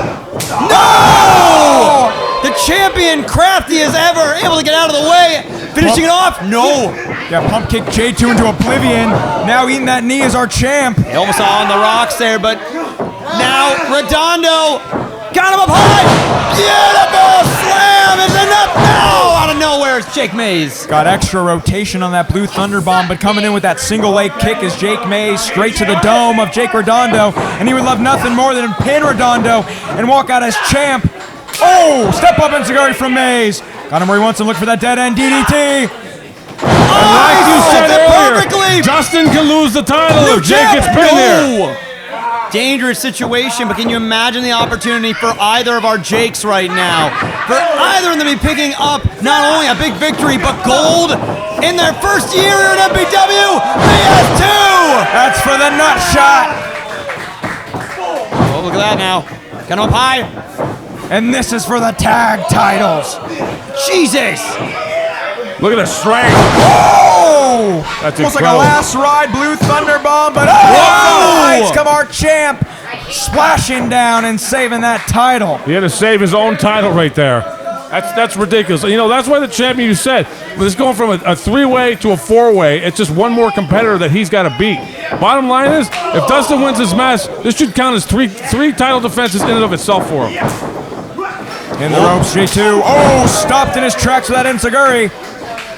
No! The champion, crafty as ever, able to get out of the way. Finishing it off. No. Yeah, pump kick J2 into oblivion. Now eating that knee is our champ. He almost on the rocks there, but now Redondo got him up high. Beautiful slam is enough. No, out of nowhere, it's Jake Mays. Got extra rotation on that blue thunder bomb, but coming in with that single leg kick is Jake Mays straight to the dome of Jake Redondo, and he would love nothing more than pin Redondo and walk out as champ. Oh, step up enziguri from Mays. Got him where he wants him. Look for that dead end DDT. Like you said earlier, perfectly. Justin can lose the title if Jake gets pinned here. Dangerous situation, but can you imagine the opportunity for either of our Jakes right now? For either of them to be picking up not only a big victory, but gold in their first year here at MPW. PS2! That's for the nut shot. Oh, look at that now. Got him up high. And this is for the tag titles. Jesus! Look at the strength. Oh! That's almost incredible. like a last ride blue thunder bomb, but heights come our champ splashing down and saving that title. He had to save his own title right there. That's ridiculous. You know, that's why the champion you said, it's going from a 3-way to a 4-way. It's just one more competitor that he's got to beat. Bottom line is, if Dustin wins this match, this should count as three title defenses in and of itself for him. In the ropes, J2. Oh, stopped in his tracks with that enziguri.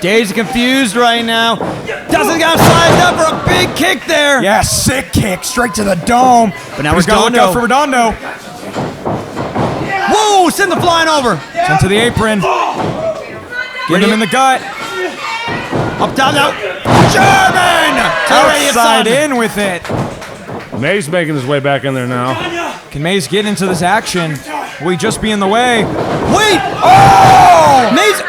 Dave's confused right now. Dustin got sized up for a big kick there. Yeah, sick kick straight to the dome. But now he's got to look out for Redondo. Whoa, send the flying over. Sent to the apron. Get him in the gut. Up top now. German! Outside in with it. Mays making his way back in there now. Can Mays get into this action? Will he just be in the way? Wait! Oh! Mays!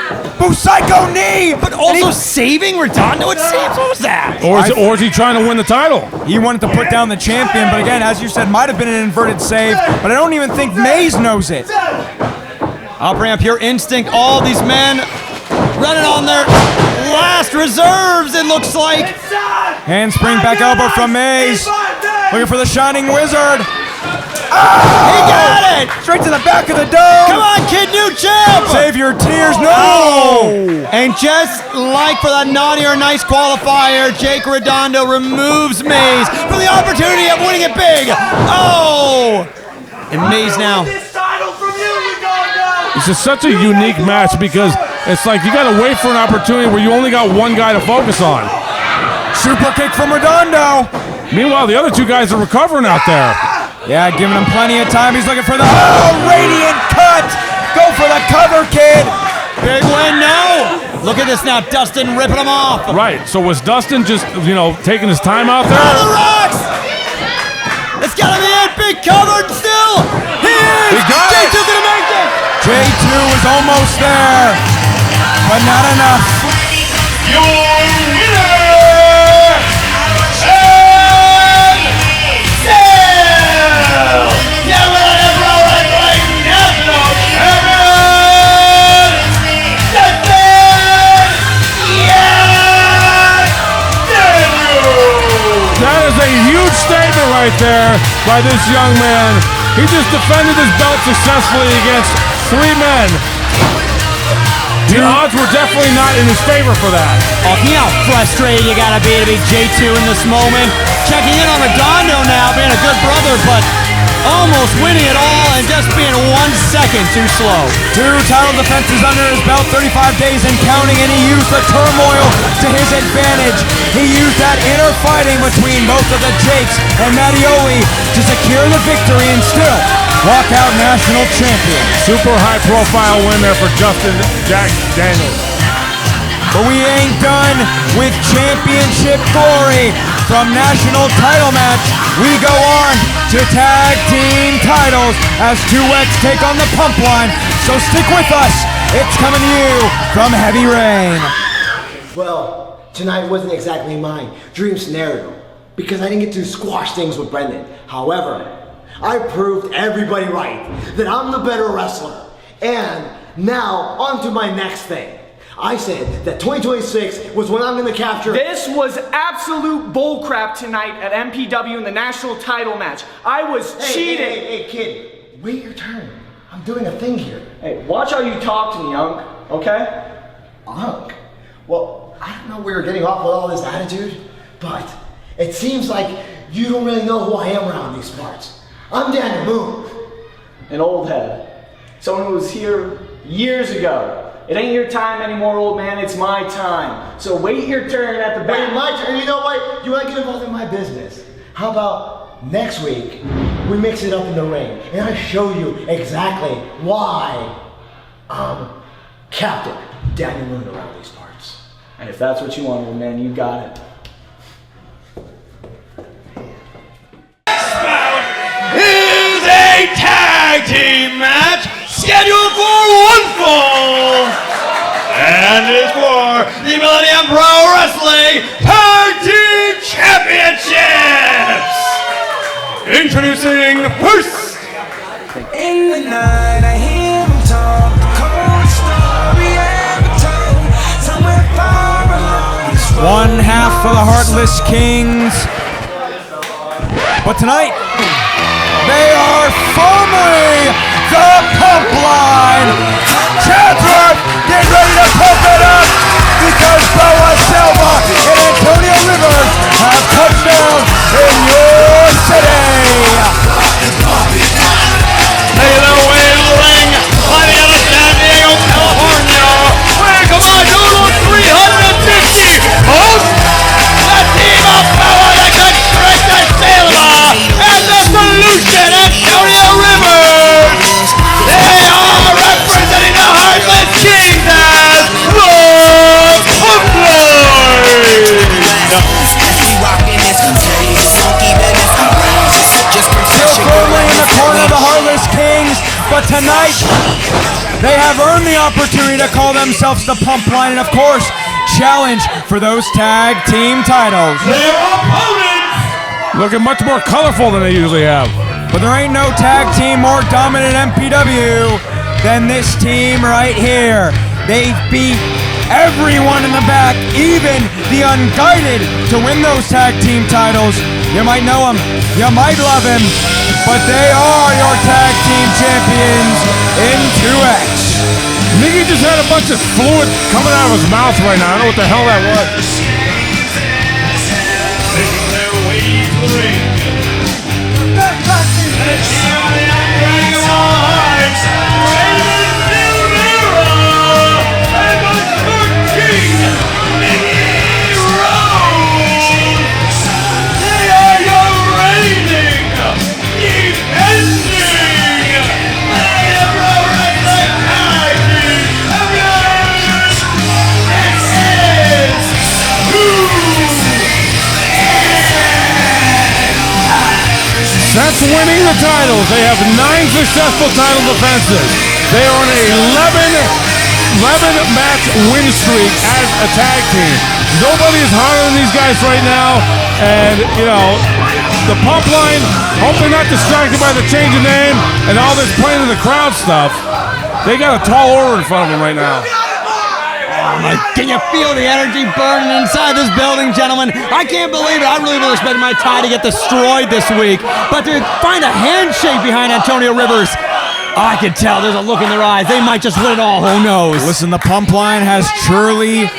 Psycho knee! But also saving Redondo, it seems. What was that? Or is he trying to win the title? He wanted to put down the champion, but again, as you said, might have been an inverted save, but I don't even think Mays knows it. Up ramp, pure instinct. All these men running on their last reserves, it looks like. Handspring back elbow from Mays. Looking for the Shining Wizard. Oh! He got it! Straight to the back of the dome. Come on, kid, new champ! Save your tears, no! And just like for that naughty or nice qualifier, Jake Redondo removes Mays from the opportunity of winning it big. Oh! And Mays now. This is such a unique match because it's like you got to wait for an opportunity where you only got one guy to focus on. Super kick from Redondo. Meanwhile, the other 2 guys are recovering out there. Yeah, giving him plenty of time. He's looking for the radiant cut. Go for the cover, kid. Big win now. Look at Titus now. Dustin ripping him off. Right. So was Dustin just, taking his time out there? On the rocks! It's gotta be it. Big cover still. He got it. J2 gonna make it. J2 is almost there, but not enough. Your winner! Statement right there by this young man. He just defended his belt successfully against 3 men. The odds were definitely not in his favor for that. Oh, you know how frustrated you gotta be J2 in this moment. Checking in on Redondo now, being a good brother, but almost winning it all and just being 1 second too slow. 2 title defenses under his belt, 35 days and counting, and he used the turmoil to his advantage. He used that inner fighting between both of the Jakes and Mattioli to secure the victory and still walk out national champion. Super high profile win there for Justin Jack Daniels. But we ain't done with championship glory. From national title match, we go on to tag team titles as 2X take on the pump line. So stick with us. It's coming to you from Heavy Rain. Well, tonight wasn't exactly my dream scenario because I didn't get to squash things with Brendan. However, I proved everybody right that I'm the better wrestler. And now, on to my next thing. I said that 2026 was when I'm going to capture... This was absolute bullcrap tonight at MPW in the national title match. I was cheating. Hey, kid, wait your turn. I'm doing a thing here. Hey, watch how you talk to me, Unc, okay? Unc? Well, I don't know where you're getting off with all this attitude, but it seems like you don't really know who I am around these parts. I'm Daniel Moon. An old head. Someone who was here years ago. It ain't your time anymore, old man. It's my time. So wait your turn at the back. Wait, my turn? You know what? You want to get involved in my business? How about next week we mix it up in the ring and I show you exactly why I'm Captain Daniel Moon around these parts. And if that's what you want, old man, you got it. Is a tag team match scheduled for 1 fall. And it is for the Millennium Pro Wrestling Tag Team Championships. Introducing first. In the night, I hear him talk, the cold story ever told, somewhere far along this road. One half for the Heartless Kings. But tonight, they are firmly the pump line. Chatsworth, get ready to pump it up because Boa Silva and Antonio Rivers have touchdown in your city. Make their way to the ring, fighting out of San Diego, California. Where come on, total 350 hosts. The team of power that got straight to Silva and the solution, Antonio Rivers. They are representing the Heartless Kings as the Pump Still firmly in the corner of the Heartless Kings, but tonight they have earned the opportunity to call themselves the Pump Line and of course challenge for those tag team titles. Their opponents looking much more colorful than they usually have. But there ain't no tag team more dominant MPW than this team right here. They've beat everyone in the back, even the unguided, to win those tag team titles. You might know him, you might love him, but they are your tag team champions in 2X. Mickey just had a bunch of fluid coming out of his mouth right now. I don't know what the hell that was. making their way to the ring. And it's here on the Dragon Hearts, Raven Silvera and the Third King, Mickey Rose. They are your reigning, defending Millennium Pro Wrestling Academy champions. This the titles. They have 9 successful title defenses. They are on a 11-match win streak as a tag team. Nobody is hotter than these guys right now. And, you know, the pump line, hopefully not distracted by the change of name and all this playing to the crowd stuff. They got a tall order in front of them right now. Can you feel the energy burning inside this building, gentlemen? I can't believe it. I really was expecting my tie to get destroyed this week. But to find a handshake behind Antonio Rivers, I can tell there's a look in their eyes. They might just win it all. Who knows? Listen, the pump line has truly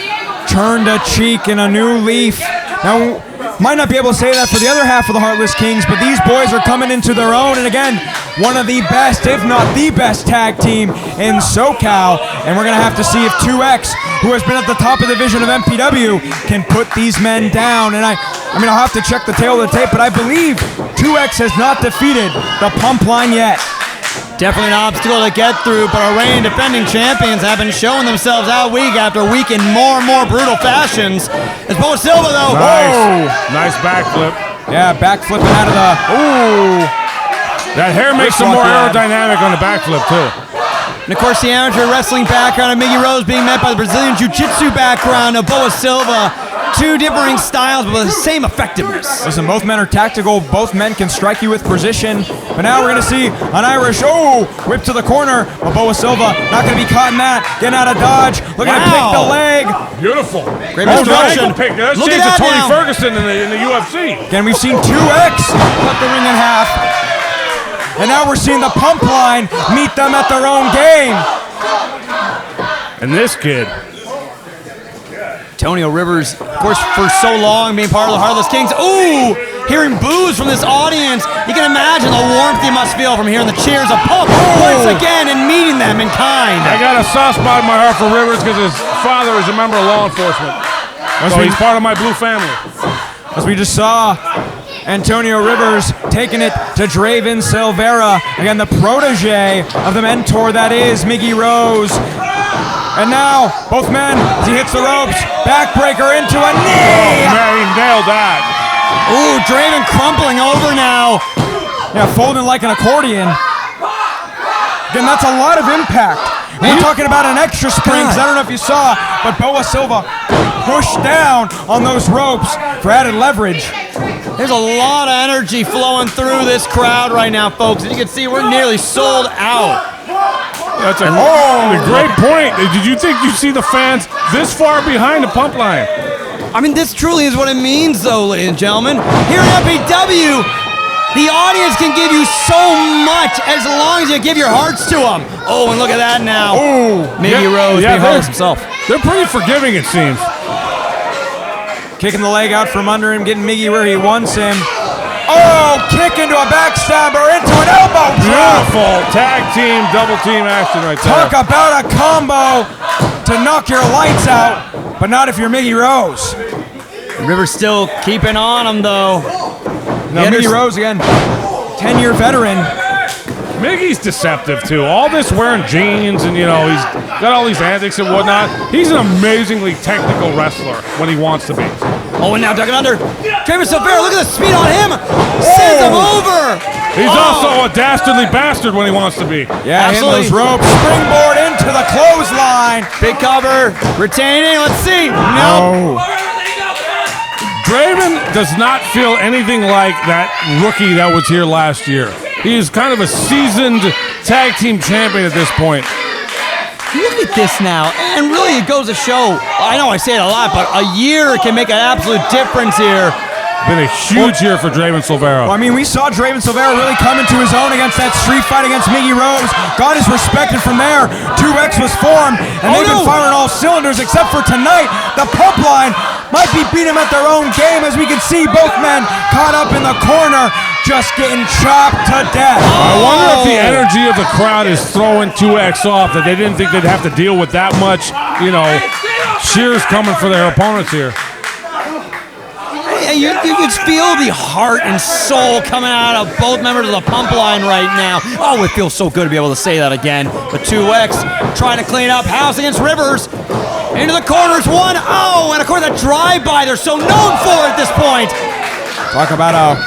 turned a cheek and a new leaf. Now, might not be able to say that for the other half of the Heartless Kings, but these boys are coming into their own. And again, one of the best, if not the best tag team in SoCal. And we're going to have to see if 2X, who has been at the top of the division of MPW, can put these men down. And I mean, I'll have to check the tail of the tape, but I believe 2X has not defeated the pump line yet. Definitely an obstacle to get through, but our reigning defending champions have been showing themselves out week after week in more and more brutal fashions. It's Bo Silva, though. Nice backflip. Yeah, backflipping out of the... Ooh. That hair makes him more aerodynamic on the backflip, too. And, of course, the amateur wrestling background of Miggy Rose being met by the Brazilian Jiu-Jitsu background of Boa Silva. 2 differing styles, but with the same effectiveness. Listen, both men are tactical. Both men can strike you with precision. But now we're going to see an Irish, whip to the corner. But Boa Silva not going to be caught in that. Getting out of dodge. Looking to pick the leg. Beautiful. Great misdirection. That's Look changed at that to Tony now. Ferguson in the UFC. Again, we've seen 2X cut the ring in half. And now we're seeing the pump line meet them at their own game. And this kid, Antonio Rivers, of course, for so long being part of the Heartless Kings. Ooh, hearing boos from this audience. You can imagine the warmth you must feel from hearing the cheers of Pump once again and meeting them in kind. I got a soft spot in my heart for Rivers because his father is a member of law enforcement. So he's part of my blue family. As we just saw, Antonio Rivers taking it to Draven Silvera. Again, the protege of the mentor that is Miggy Rose. And now, both men, as he hits the ropes, backbreaker into a knee! Oh, man, he nailed that. Ooh, Draven crumpling over now. Yeah, folding like an accordion. Again, that's a lot of impact. We're talking about an extra spring, because I don't know if you saw, but Boa Silva pushed down on those ropes for added leverage. There's a lot of energy flowing through this crowd right now, folks. As you can see, we're nearly sold out. That's a great point. Did you think you'd see the fans this far behind the pump line? I mean, this truly is what it means, though, ladies and gentlemen. Here at MPW, the audience can give you so much as long as you give your hearts to them. Oh, and look at that now. Oh, Miggy Rose being Heartless himself. They're pretty forgiving, it seems. Kicking the leg out from under him, getting Miggy where he wants him. Oh, kick into a backstabber, into an elbow drop. Beautiful tag team, double team action right there. Talk about a combo to knock your lights out, but not if you're Miggy Rose. Rivers still keeping on him, though. Now Miggy Rose again, 10-year veteran. Miggy's deceptive, too. All this wearing jeans and, you know, he's got all these antics and whatnot. He's an amazingly technical wrestler when he wants to be. Oh, and now ducking under. Draven Silvera, look at the speed on him. Sends him over. He's also a dastardly bastard when he wants to be. Yeah, hitting those ropes. Springboard into the clothesline. Big cover. Retaining. Let's see. No. Draven does not feel anything like that rookie that was here last year. He is kind of a seasoned tag team champion at this point. Look at this now, and really it goes to show, I know I say it a lot, but a year can make an absolute difference here. Been a huge year for Draven Silvera. Well, I mean, we saw Draven Silvera really come into his own against that street fight against Miggy Rose. Got his respect, and from there, 2X was formed, and they've been firing all cylinders, except for tonight, the pump line might be beating them at their own game, as we can see both men caught up in the corner, just getting chopped to death. I wonder if the energy of the crowd is throwing 2X off, that they didn't think they'd have to deal with that much, you know, cheers coming for their opponents here. You can feel the heart and soul coming out of both members of the pump line right now. Oh, it feels so good to be able to say that again. But 2X trying to clean up house against Rivers. Into the corners, 1-0, and of course that drive-by they're so known for at this point. Talk about a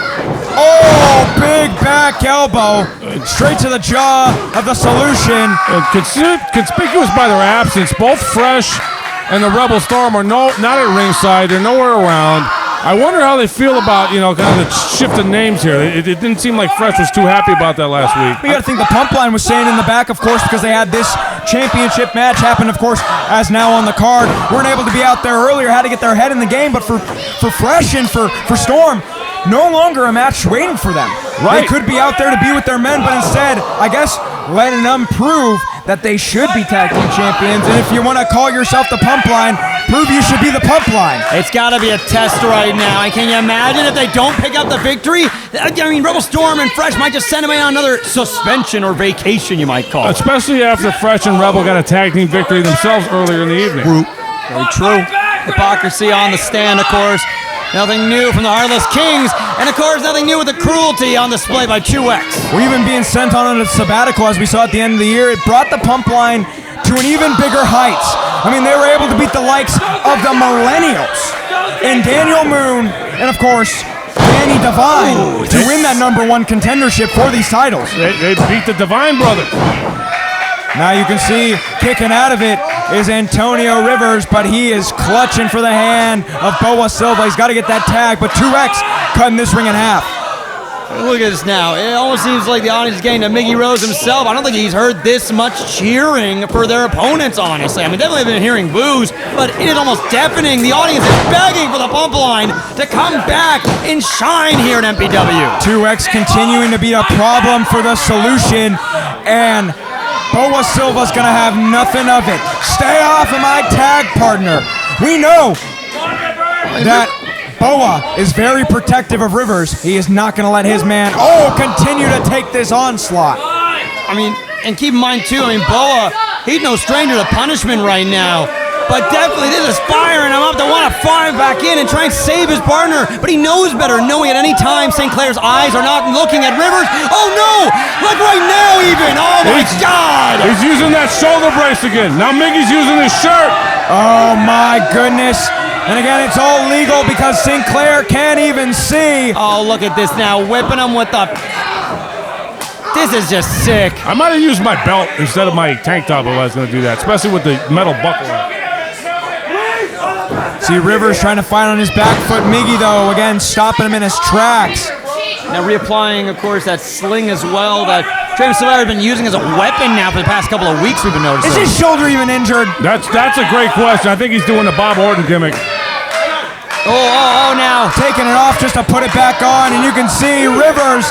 Oh, big back elbow. Straight to the jaw of the Solution. Conspicuous by their absence, both Fresh and the Rebel Storm are not at ringside. They're nowhere around. I wonder how they feel about, kind of the shift of names here. It didn't seem like Fresh was too happy about that last week. We got to think the Pump Line was saying in the back, of course, because they had this championship match happen, of course, as now on the card. Weren't able to be out there earlier, had to get their head in the game, but for Fresh and for Storm, no longer a match waiting for them. Right. They could be out there to be with their men, but instead, I guess, letting them prove that they should be tag team champions. And if you want to call yourself the Pump Line, prove you should be the Pump Line. It's got to be a test right now. And can you imagine if they don't pick up the victory? I mean, Rebel Storm and Fresh might just send them on another suspension or vacation, you might call it. Especially after Fresh and Rebel got a tag team victory themselves earlier in the evening. Very true. Hypocrisy on the stand, of course. Nothing new from the Heartless Kings. And, of course, nothing new with the cruelty on display by 2X. We're even being sent on a sabbatical, as we saw at the end of the year. It brought the Pump Line to an even bigger heights. I mean, they were able to beat the likes of the Millennials and Daniel Moon and, of course, Danny Devine to win that #1 contendership for these titles. They beat the Devine brothers. Now you can see kicking out of it is Antonio Rivers, but he is clutching for the hand of Boa Silva. He's got to get that tag, but 2X cutting this ring in half. Look at this now. It almost seems like the audience is getting to Miggy Rose himself. I don't think he's heard this much cheering for their opponents, honestly. I mean, definitely been hearing boos, but it is almost deafening. The audience is begging for the Pump Line to come back and shine here at MPW. 2X continuing to be a problem for the Solution, and Boa Silva's gonna have nothing of it. Stay off of my tag partner. We know that Boa is very protective of Rivers. He is not gonna let his man, continue to take this onslaught. I mean, and keep in mind too, Boa, he's no stranger to punishment right now. But definitely this is firing him up to want to fire back in and try and save his partner. But he knows better, knowing at any time St. Clair's eyes are not looking at Rivers. Oh no! Like right now even! Oh my God! He's using that shoulder brace again. Now Miggy's using his shirt. Oh my goodness. And again, it's all legal because St. Clair can't even see. Oh, look at this now, whipping him with the... This is just sick. I might have used my belt instead of my tank top if I was going to do that, especially with the metal buckle. See Rivers trying to fight on his back foot. Miggy, though, again, stopping him in his tracks. Now reapplying, of course, that sling as well that Trey Silver has been using as a weapon now for the past couple of weeks, we've been noticing. Is his shoulder even injured? That's a great question. I think he's doing the Bob Orton gimmick. Oh, now. Taking it off just to put it back on, and you can see Rivers.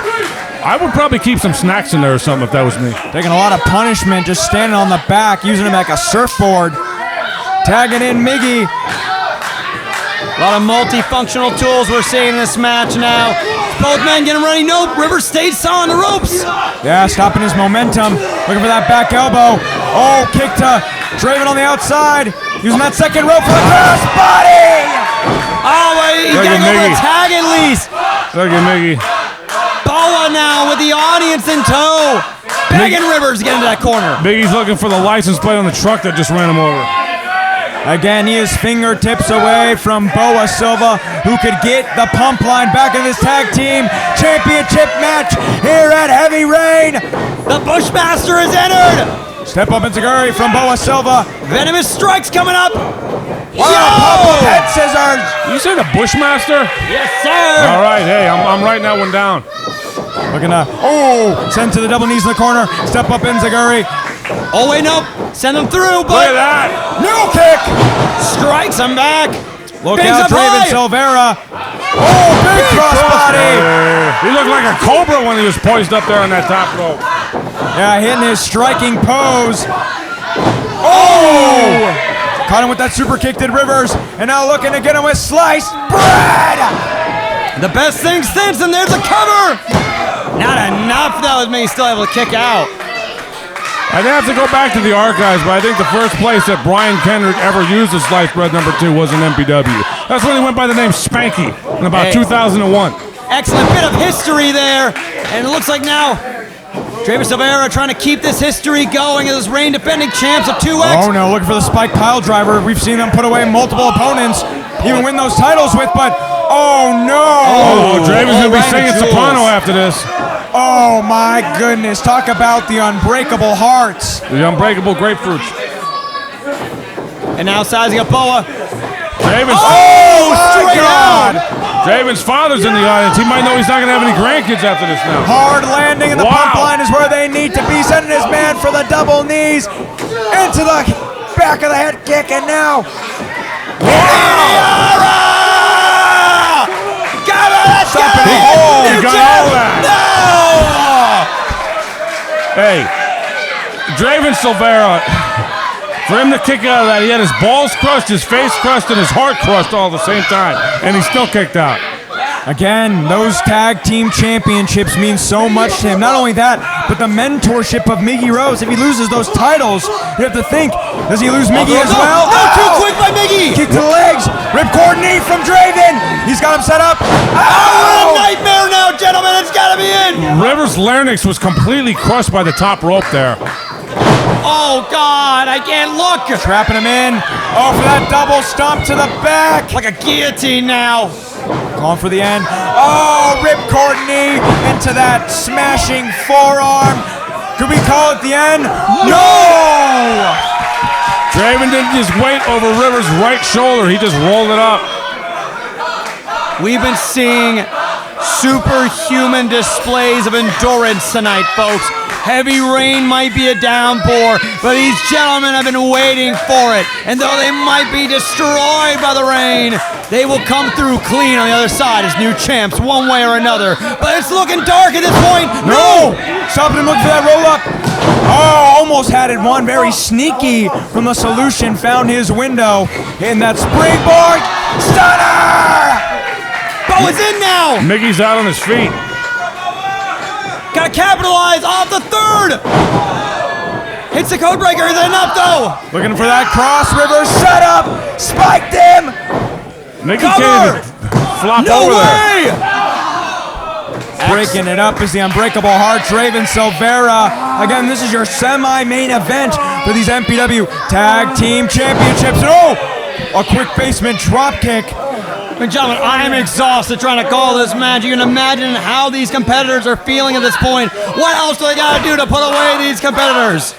I would probably keep some snacks in there or something if that was me. Taking a lot of punishment, just standing on the back, using him like a surfboard. Tagging in Miggy. A lot of multifunctional tools we're seeing in this match now. Both men getting ready. Nope, Rivers stayed solid on the ropes. Yeah, stopping his momentum. Looking for that back elbow. Oh, kick to Draven on the outside. Using that second rope for the cross body. Oh, he's getting over the tag at least. Look at Miggy. Boa now with the audience in tow. Begging Rivers to get into that corner. Miggy's looking for the license plate on the truck that just ran him over. Again, he is fingertips away from Boa Silva, who could get the Pump Line back in this tag team championship match here at Heavy Rain. The Bushmaster is entered. Step up enziguri from Boa Silva. Venomous strikes coming up. Pop up head scissors. You say the Bushmaster? Yes, sir. All right, hey, I'm writing that one down. Looking to, send to the double knees in the corner. Step up enziguri. Oh, wait, nope. Send him through, but... Look at that. No kick. Strikes him back. Look out, Draven Silvera. Oh, big crossbody. He looked like a cobra when he was poised up there on that top rope. Yeah, hitting his striking pose. Oh! Caught him with that super kick to Rivers, and now looking to get him with sliced bread. The best thing since, and there's a cover. Not enough, though, with me still able to kick out. I'd have to go back to the archives, but I think the first place that Brian Kendrick ever used a sliced bread #2 was in MPW. That's when he went by the name Spanky in about 2001. Excellent bit of history there, and it looks like now Travis Silvera trying to keep this history going as reign defending champs of 2X. Oh no, looking for the spike pile driver. We've seen them put away multiple opponents, even win those titles with, but Oh, no. Oh, Draven's going to be Rang singing of jewels. soprano after this. Oh, my goodness. Talk about the unbreakable hearts. The unbreakable grapefruits. And now sizing up Boa. Draven's, my God. Draven's father's in the audience. He might know he's not going to have any grandkids after this now. Hard landing, and the Wow. pump line is where they need to be. Sending his man for the double knees into the back of the head kick, and now Stop it. Oh, he got all that. Hey, Draven Silvera, for him to kick out of that, he had his balls crushed, his face crushed, and his heart crushed all at the same time, and he still kicked out. again, those tag team championships mean so much to him. Not only that, but the mentorship of Miggy Rose. If he loses those titles, you have to think, does he lose Miggy as well? No, too quick by Miggy. Kick to the legs. Ripcord knee from Draven. He's got him set up. Oh, nightmare now, gentlemen. It's got to be in. Rivers' larynx was completely crushed by the top rope there. Oh, God. I can't look. Trapping him in. Oh, for that double stomp to the back. Like a guillotine now. Calling for the end. Oh, ripcord knee into that smashing forearm. Could we call it the end? No! Draven didn't just wait over Rivers' right shoulder. He just rolled it up. We've been seeing superhuman displays of endurance tonight, folks. Heavy rain might be a downpour, but these gentlemen have been waiting for it. And though they might be destroyed by the rain, they will come through clean on the other side as new champs, one way or another. But it's looking dark at this point. No! Stopping him, looking for that roll up. Oh, almost had it one. Very sneaky from the Solution. Found his window in that springboard. Stunner! Bo is in now. Miggy's out on his feet. Gotta capitalize off the third. Hits the code breaker. Is it enough though? Looking for that cross. Rivers set up. Spiked him. Miggy can't even flop over there. Breaking it up is the Unbreakable Heart, Draven Silvera. Again, this is your semi-main event for these MPW Tag Team Championships. And oh, a quick basement drop kick. And gentlemen, I am exhausted trying to call this match. You can imagine how these competitors are feeling at this point. What else do they gotta do to put away these competitors?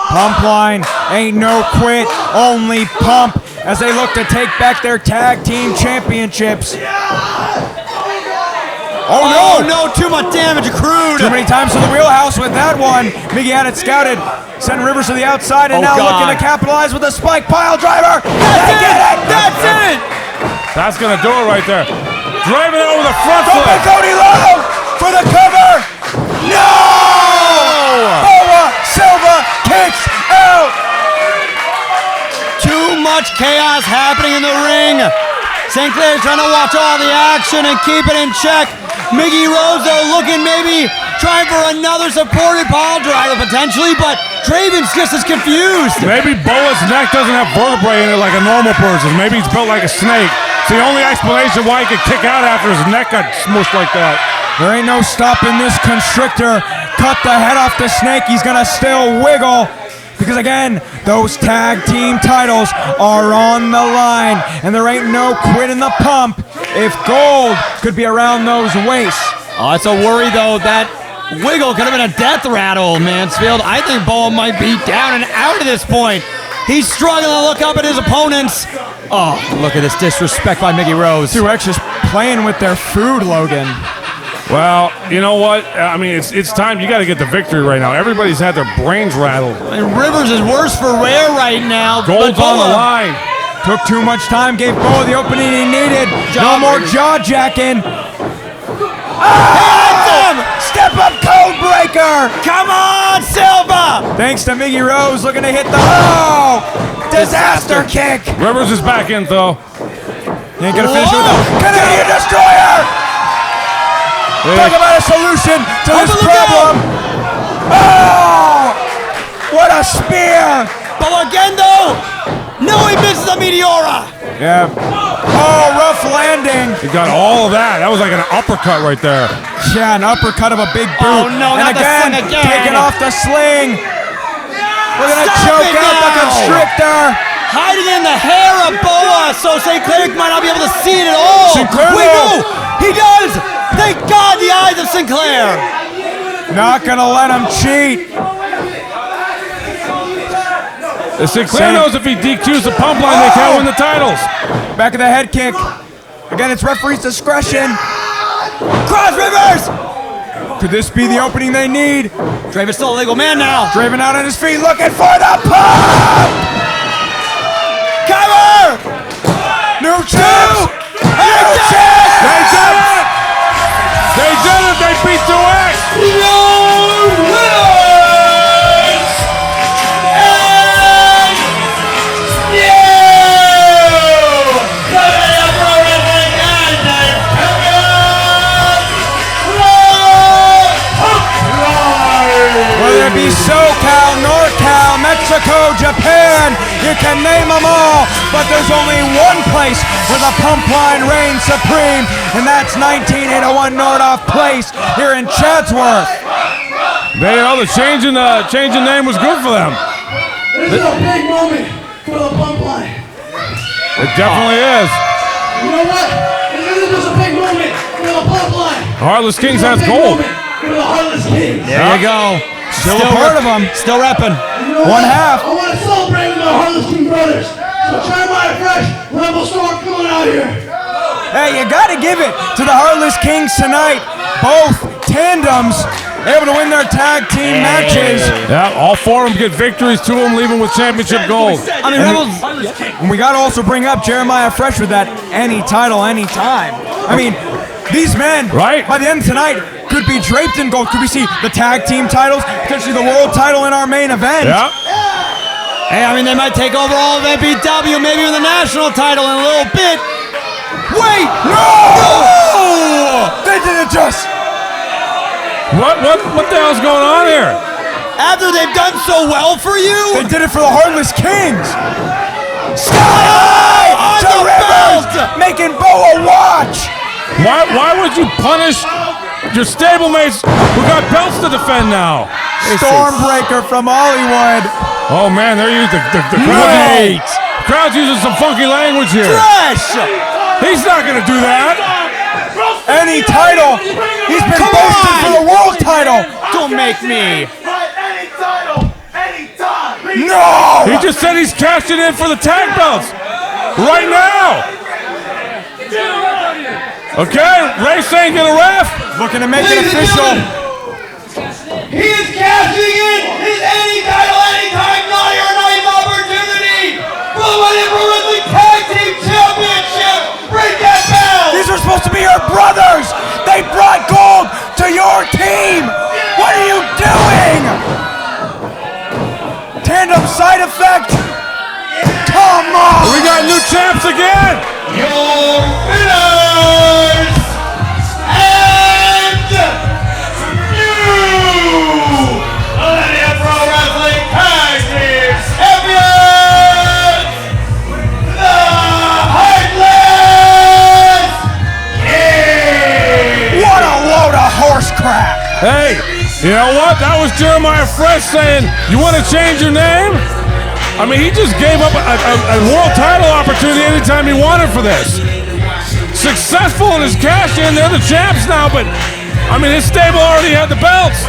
Pump line, ain't no quit, only pump as they look to take back their Tag Team Championships. Oh no, too much damage accrued. Too many times to the wheelhouse with that one. Miggy had it scouted. Send Rivers to the outside and now looking to capitalize with a spike pile driver. That's it. That's gonna do it right there. Driving it over the front foot. Cody Lowe for the cover. No! Boa Silva kicks out. Too much chaos happening in the ring. St. Clair trying to watch all the action and keep it in check. Miggy Rose, though, looking maybe trying for another supported pile driver potentially, but Draven's just as confused. Maybe Boa's neck doesn't have vertebrae in it like a normal person. Maybe he's built like a snake. It's the only explanation why he could kick out after his neck got smushed like that. There ain't no stopping this constrictor. Cut the head off the snake. He's gonna still wiggle. Because again, those tag team titles are on the line. And there ain't no quit in the pump if gold could be around those waists. Oh, it's a worry though. That wiggle could have been a death rattle, Mansfield. I think Boa might be down and out at this point. He's struggling to look up at his opponents. Oh, look at this disrespect by Miggy Rose. Two extras playing with their food, Logan. Well, you know what? I mean, it's time. You got to get the victory right now. Everybody's had their brains rattled. And Rivers is worse for wear right now. Gold's on the line. Took too much time, gave Boa the opening he needed. No more jaw jacking. Step up code breaker. Come on, Silva. Thanks to Miggy Rose looking to hit the disaster kick. Rivers is back in though. He ain't gonna finish it with the Canadian Destroyer. Talk about a solution to this problem. Oh! What a spear! But again, though, no, he misses a Meteora. Yeah. Oh, rough landing. He got all of that. That was like an uppercut right there. Yeah, an uppercut of a big boot. Oh, no, and not the sling again. taking off the sling. We're going to choke out the constrictor. hiding in the hair of Boa, so St. Clair might not be able to see it at all. Sinclair, We do! He does! Thank God, the eyes of Sinclair! Not gonna let him cheat. Sinclair knows if he DQs the pump line, they can't win the titles. Back of the head kick. Again, it's referee's discretion. Cross reverse! Could this be the opening they need? Draven's still a legal man now. Draven out on his feet, looking for the pump! Cover! New champs! New champs! They did it! They did it! They beat the X! Whether it be SoCal, NorCal, Mexico, Japan, you can name them all, but there's only one place where the pump line reigns supreme, and that's 19801 Nordoff Place here in Chatsworth. They know the changing name was good for them. This is a big moment for the pump line. It definitely is. You know what? This is just a big moment for the pump line. Heartless Kings has gold. For the Heartless Kings. There you go. Still a part of them. Still repping. You know One what? half. I want to celebrate with my Heartless King brothers. So try my fresh Rebel Storm coming out here. Hey, you gotta give it to the Heartless Kings tonight. Both tandems able to win their tag team matches. Yeah, all four of them get victories, two of them leaving with championship gold. I mean, Rebels. And we gotta also bring up Jeremiah Fresh with that any title, anytime. I mean, these men, right, by the end of tonight, could be draped in gold. Could we see the tag team titles, potentially the world title in our main event? Yeah. Hey, I mean, they might take over all of MPW, maybe even the national title in a little bit. Wait, no! They didn't just. What the hell's going on here? After they've done so well for you? They did it for the Heartless Kings. Sky on to the Rivers, belt! making Boa watch. Why would you punish your stablemates who got belts to defend now? Stormbreaker from Hollywood. Oh man, they're using the Great. crowd's using some funky language here. Fresh! He's not gonna do that. Any title. He's been Come boasting on! for the world title. Don't make me. Any title, anytime. No! He just said he's cashing in for the tag belts right now. Okay, Ray saying get a ref. Looking to make it official. He is cashing in his any title, anytime, not your nice opportunity for the Millennium Wrestling Tag Team Championship. Break that bell. These are supposed to be your brothers. They brought gold to your team. What are you doing? Tandem side effect. Come on. We got new champs again. Your winners and new Millennium Pro Wrestling Tag Team Champions, the Heartless Kings. What a load of horse crap. Hey, you know what? That was Jeremiah Fresh saying, you want to change your name? I mean, he just gave up a world title opportunity anytime he wanted for this. Successful in his cash in, they're the champs now, but I mean, his stable already had the belts.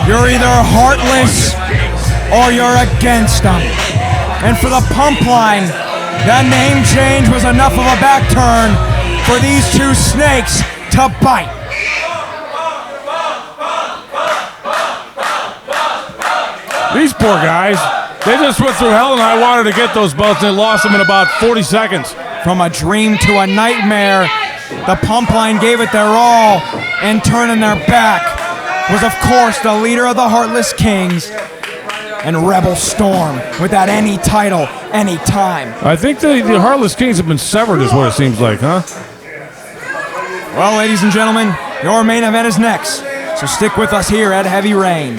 You're either heartless or you're against them. And for the pump line, that name change was enough of a back turn for these two snakes to bite. These poor guys, they just went through hell and high water to get those belts and they lost them in about 40 seconds. From a dream to a nightmare, the pump line gave it their all, and turning their back was, of course, the leader of the Heartless Kings and Rebel Storm with that any title, anytime. I think the Heartless Kings have been severed is what it seems like, huh? Well, ladies and gentlemen, your main event is next, so stick with us here at Heavy Rain.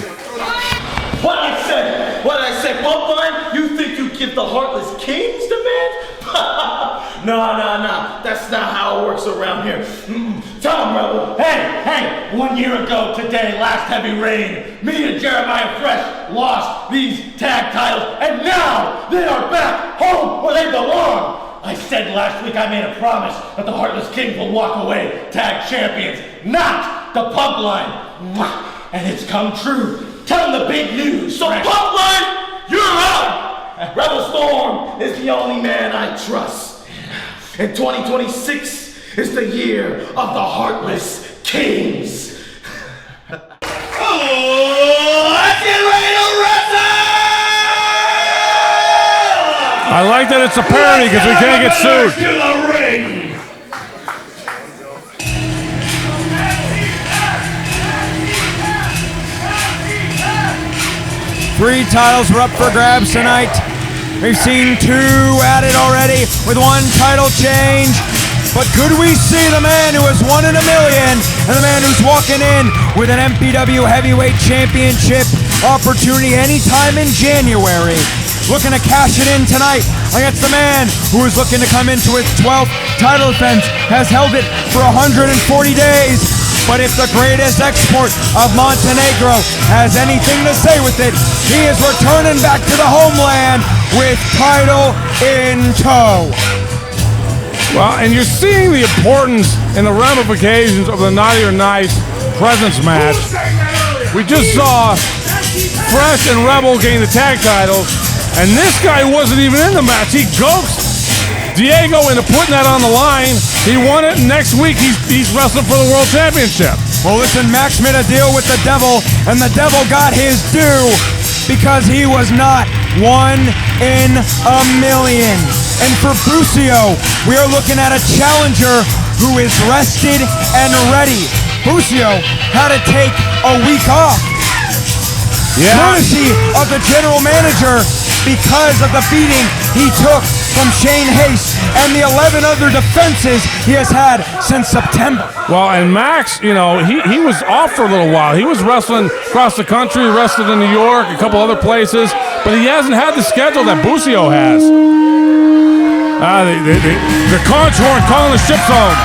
What I say, pump line? You think you give the Heartless Kings the man? Nah. That's not how it works around here. Tell him, Rebel. Hey, 1 year ago today, last heavy rain, me and Jeremiah Fresh lost these tag titles, and now they are back home where they belong. I said last week I made a promise that the Heartless Kings will walk away tag champions, not the pub line. And it's come true. Tell them the big news. So pub line, you're out. Rebel Storm is the only man I trust. And 2026 is the year of the Heartless Kings. Oh, let's get ready to wrestle! I like that it's a parody because we can't get sued. To the ring! 3 titles were up for grabs tonight. We've seen 2 added already with 1 title change. But could we see the man who has 1 in a million and the man who's walking in with an MPW Heavyweight Championship opportunity anytime in January? Looking to cash it in tonight against the man who is looking to come into his 12th title defense, has held it for 140 days. But if the greatest export of Montenegro has anything to say with it, he is returning back to the homeland with title in tow. Well, and you're seeing the importance and the ramifications of the Naughty or Nice Presence match. We just saw Fresh and Rebel gain the tag titles, and this guy wasn't even in the match. He coaxed Diego into putting that on the line. He won it, and next week he's wrestling for the World Championship. Well, listen, Max made a deal with the devil, and the devil got his due because he was not 1 in a million. And for Busio, we are looking at a challenger who is rested and ready. Busio had to take a week off. Courtesy of the general manager because of the beating he took from Shane Haste and the 11 other defenses he has had since September. Well, and Max, you know, he was off for a little while. He was wrestling across the country, wrestled in New York, a couple other places, but he hasn't had the schedule that Busio has. The contour calling the ships home.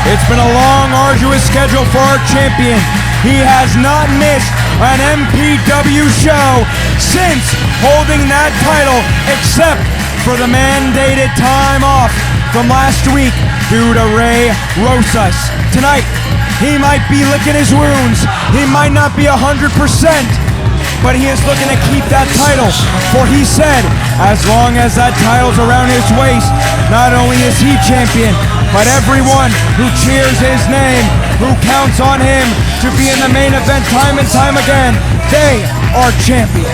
It's been a long, arduous schedule for our champion. He has not missed an MPW show since holding that title, except for the mandated time off from last week due to Ray Rosas. Tonight, he might be licking his wounds. He might not be 100%, but he is looking to keep that title. For he said, as long as that title's around his waist, not only is he champion, but everyone who cheers his name, who counts on him to be in the main event time and time again, they are champion.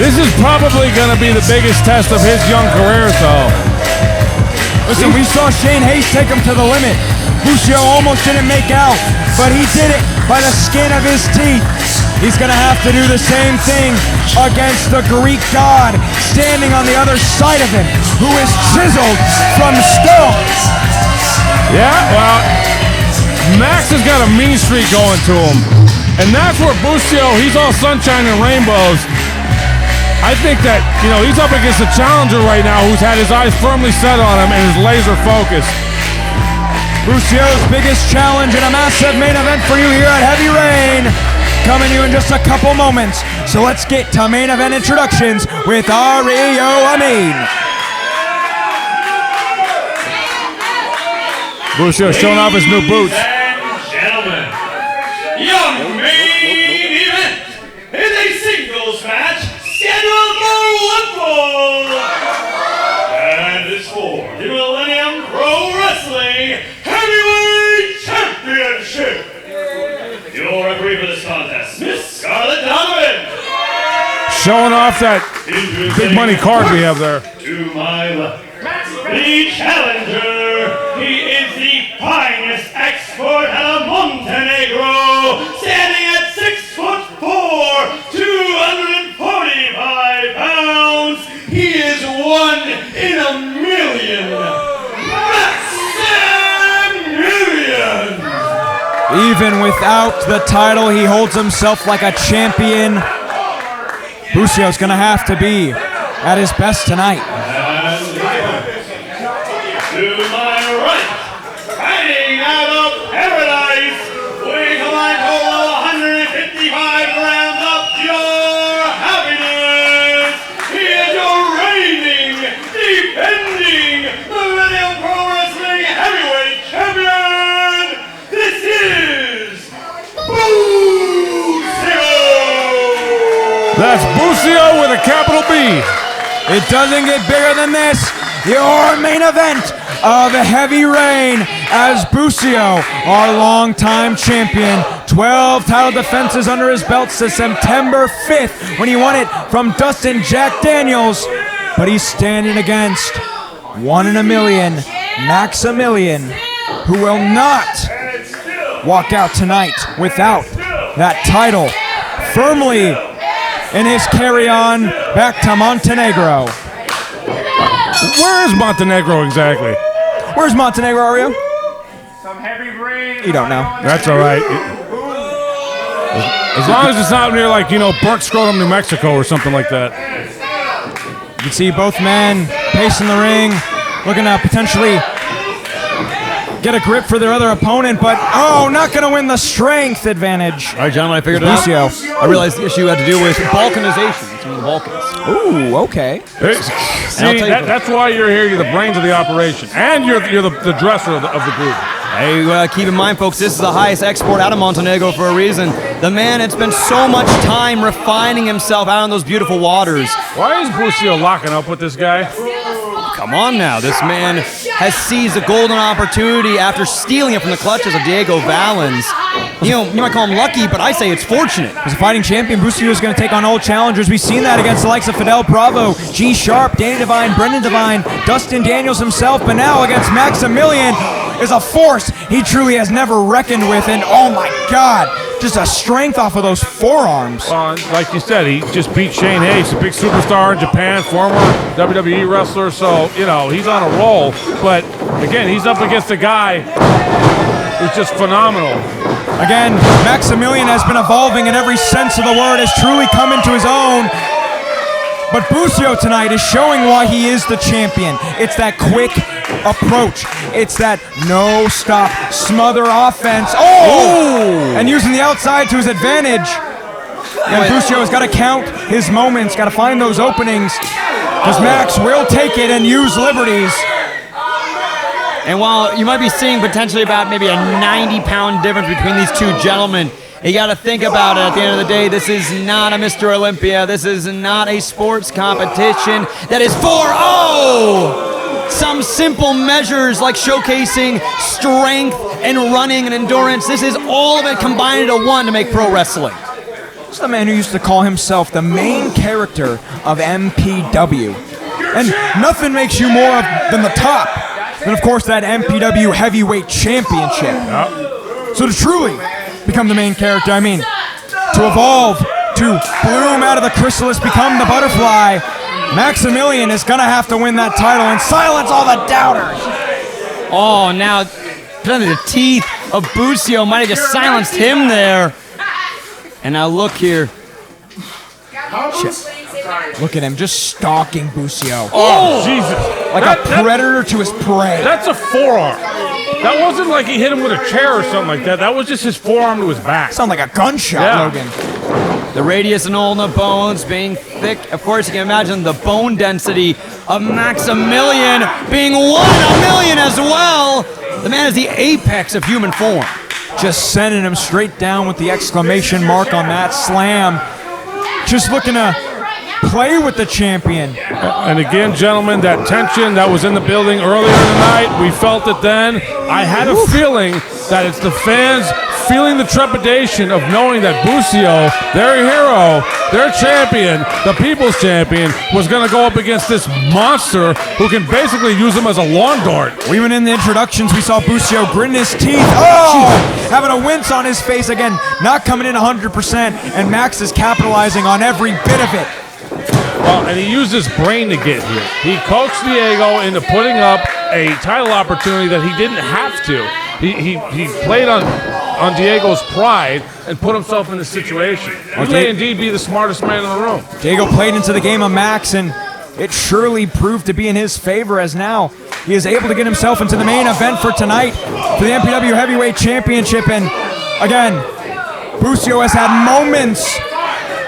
This is probably going to be the biggest test of his young career, though. Listen, we saw Shane Haste take him to the limit. Busio almost didn't make out, but he did it by the skin of his teeth. He's going to have to do the same thing against the Greek god standing on the other side of him, who is chiseled from stone. Yeah, well, Max has got a mean streak going to him. And that's where Busio, he's all sunshine and rainbows. I think that, you know, he's up against a challenger right now who's had his eyes firmly set on him and is laser focused. Busio's biggest challenge in a massive main event for you here at Heavy Rain. Coming to you in just a couple moments. So let's get to main event introductions with Ario Amin. Busio showing off his new boots. Ladies and gentlemen, your main event is a singles match scheduled for 1 fall. And it's for the Millennium Pro Wrestling Heavyweight Championship. Your referee for this contest, Miss Scarlett Donovan. Showing off that big money card we have there. To my left, the challenger. He is the finest export out of Montenegro, standing at 6'4", 245 pounds. He is 1 in a million. Maximilian. Even without the title, he holds himself like a champion. Busio's gonna have to be at his best tonight. That's Busio with a capital B. It doesn't get bigger than this. Your main event of Heavy Rain as Busio, our longtime champion, 12 title defenses under his belt since September 5th when he won it from Dustin Jack Daniels. But he's standing against 1 in a million, Maximilian, who will not walk out tonight without that title firmly in his carry-on back to Montenegro. Where is Montenegro exactly? Where's Montenegro, Ario? Some heavy rain. You don't know. That's all right. As long as it's not near, like, Burke Scrotum, New Mexico or something like that. You can see both men pacing the ring, looking to potentially get a grip for their other opponent, but not going to win the strength advantage. All right, gentlemen, I figured it out. I realized the issue had to do with Balkanization. It's from the Balkans. Ooh, okay. See, that's why you're here. You're the brains of the operation, and you're the dresser of the group. Hey, keep in mind, folks, this is the highest export out of Montenegro for a reason. The man had spent so much time refining himself out on those beautiful waters. Why is Busio locking up with this guy? Come on now, this man has seized a golden opportunity after stealing it from the clutches of Diego Valens. You might call him lucky, but I say it's fortunate. As a fighting champion, Busio is going to take on old challengers. We've seen that against the likes of Fidel Bravo, G Sharp, Danny Devine, Brendan Devine, Dustin Daniels himself, but now against Maximilian is a force he truly has never reckoned with, and oh my God, just a strength off of those forearms. Well, like you said, he just beat Shane Hayes, a big superstar in Japan, former WWE wrestler, so, he's on a roll. But, again, he's up against a guy who's just phenomenal. Again, Maximilian has been evolving in every sense of the word, has truly come into his own. But Busio tonight is showing why he is the champion. It's that quick approach. It's that no-stop smother offense. And using the outside to his advantage. And Busio has got to count his moments, got to find those openings, because Max will take it and use liberties. And while you might be seeing potentially about maybe a 90-pound difference between these two gentlemen, you got to think about it. At the end of the day, this is not a Mr. Olympia. This is not a sports competition that is for, some simple measures like showcasing strength and running and endurance. This is all of it combined into one to make pro wrestling. This is the man who used to call himself the main character of MPW. And nothing makes you more than the top than, of course, that MPW Heavyweight Championship. So to truly become the main character, to evolve, to bloom out of the chrysalis, become the butterfly, Maximilian is going to have to win that title and silence all the doubters. Now, the teeth of Busio might have just silenced him there. And now look here. Look at him, just stalking Busio. Oh, Jesus. Like a predator to his prey. That's a forearm. That wasn't like he hit him with a chair or something like that. That was just his forearm to his back. Sound like a gunshot, Logan. The radius and all the bones being thick. Of course, you can imagine the bone density of Maximilian being 1 in a million as well. The man is the apex of human form. Just sending him straight down with the exclamation mark on that slam. Just looking to play with the champion. And again, gentlemen, that tension that was in the building earlier in the night, we felt it then. I had a feeling that it's the fans feeling the trepidation of knowing that Busio, their hero, their champion, the people's champion, was going to go up against this monster who can basically use him as a lawn dart. Even in the introductions, we saw Busio gritting his teeth. Having a wince on his face again, not coming in 100%, and Max is capitalizing on every bit of it. Well, and he used his brain to get here. He coaxed Diego into putting up a title opportunity that he didn't have to. He played on Diego's pride and put himself in this situation. He may indeed be the smartest man in the room. Diego played into the game of Max, and it surely proved to be in his favor, as now he is able to get himself into the main event for tonight for the MPW Heavyweight Championship. And again, Busio has had moments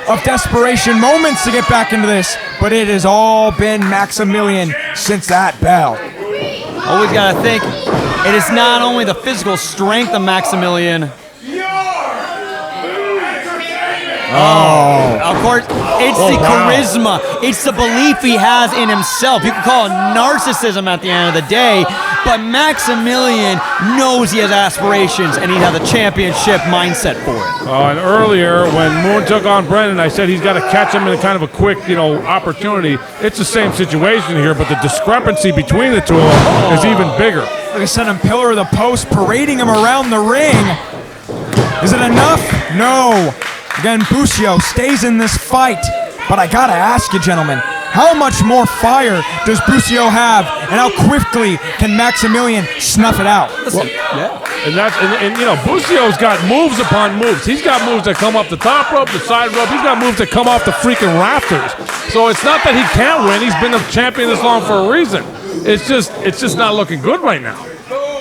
of desperation, moments to get back into this, but it has all been Maximilian since that bell. Always got to think, it is not only the physical strength of Maximilian, Oh. Of course, it's the charisma. It's the belief he has in himself. You can call it narcissism at the end of the day, but Maximilian knows he has aspirations and he has a championship mindset for it. And earlier, when Moon took on Brendan, I said he's got to catch him in kind of a quick, opportunity. It's the same situation here, but the discrepancy between the two of them is even bigger. They sent him pillar of the post, parading him around the ring. Is it enough? No. Again, Busio stays in this fight. But I gotta ask you, gentlemen, how much more fire does Busio have, and how quickly can Maximilian snuff it out? And Busio's got moves upon moves. He's got moves that come up the top rope, the side rope. He's got moves that come off the freaking rafters. So it's not that he can't win. He's been a champion this long for a reason. It's just not looking good right now.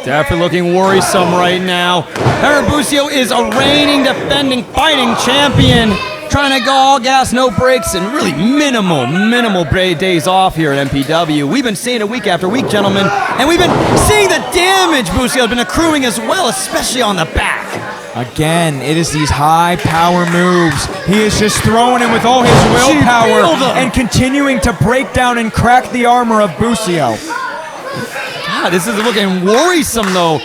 Definitely looking worrisome right now. Aaron Busio is a reigning, defending, fighting champion. Trying to go all gas, no brakes, and really minimal days off here at MPW. We've been seeing it week after week, gentlemen, and we've been seeing the damage Busio has been accruing as well, especially on the back. Again, it is these high power moves. He is just throwing in with all his willpower and continuing to break down and crack the armor of Busio. God, this is looking worrisome, though.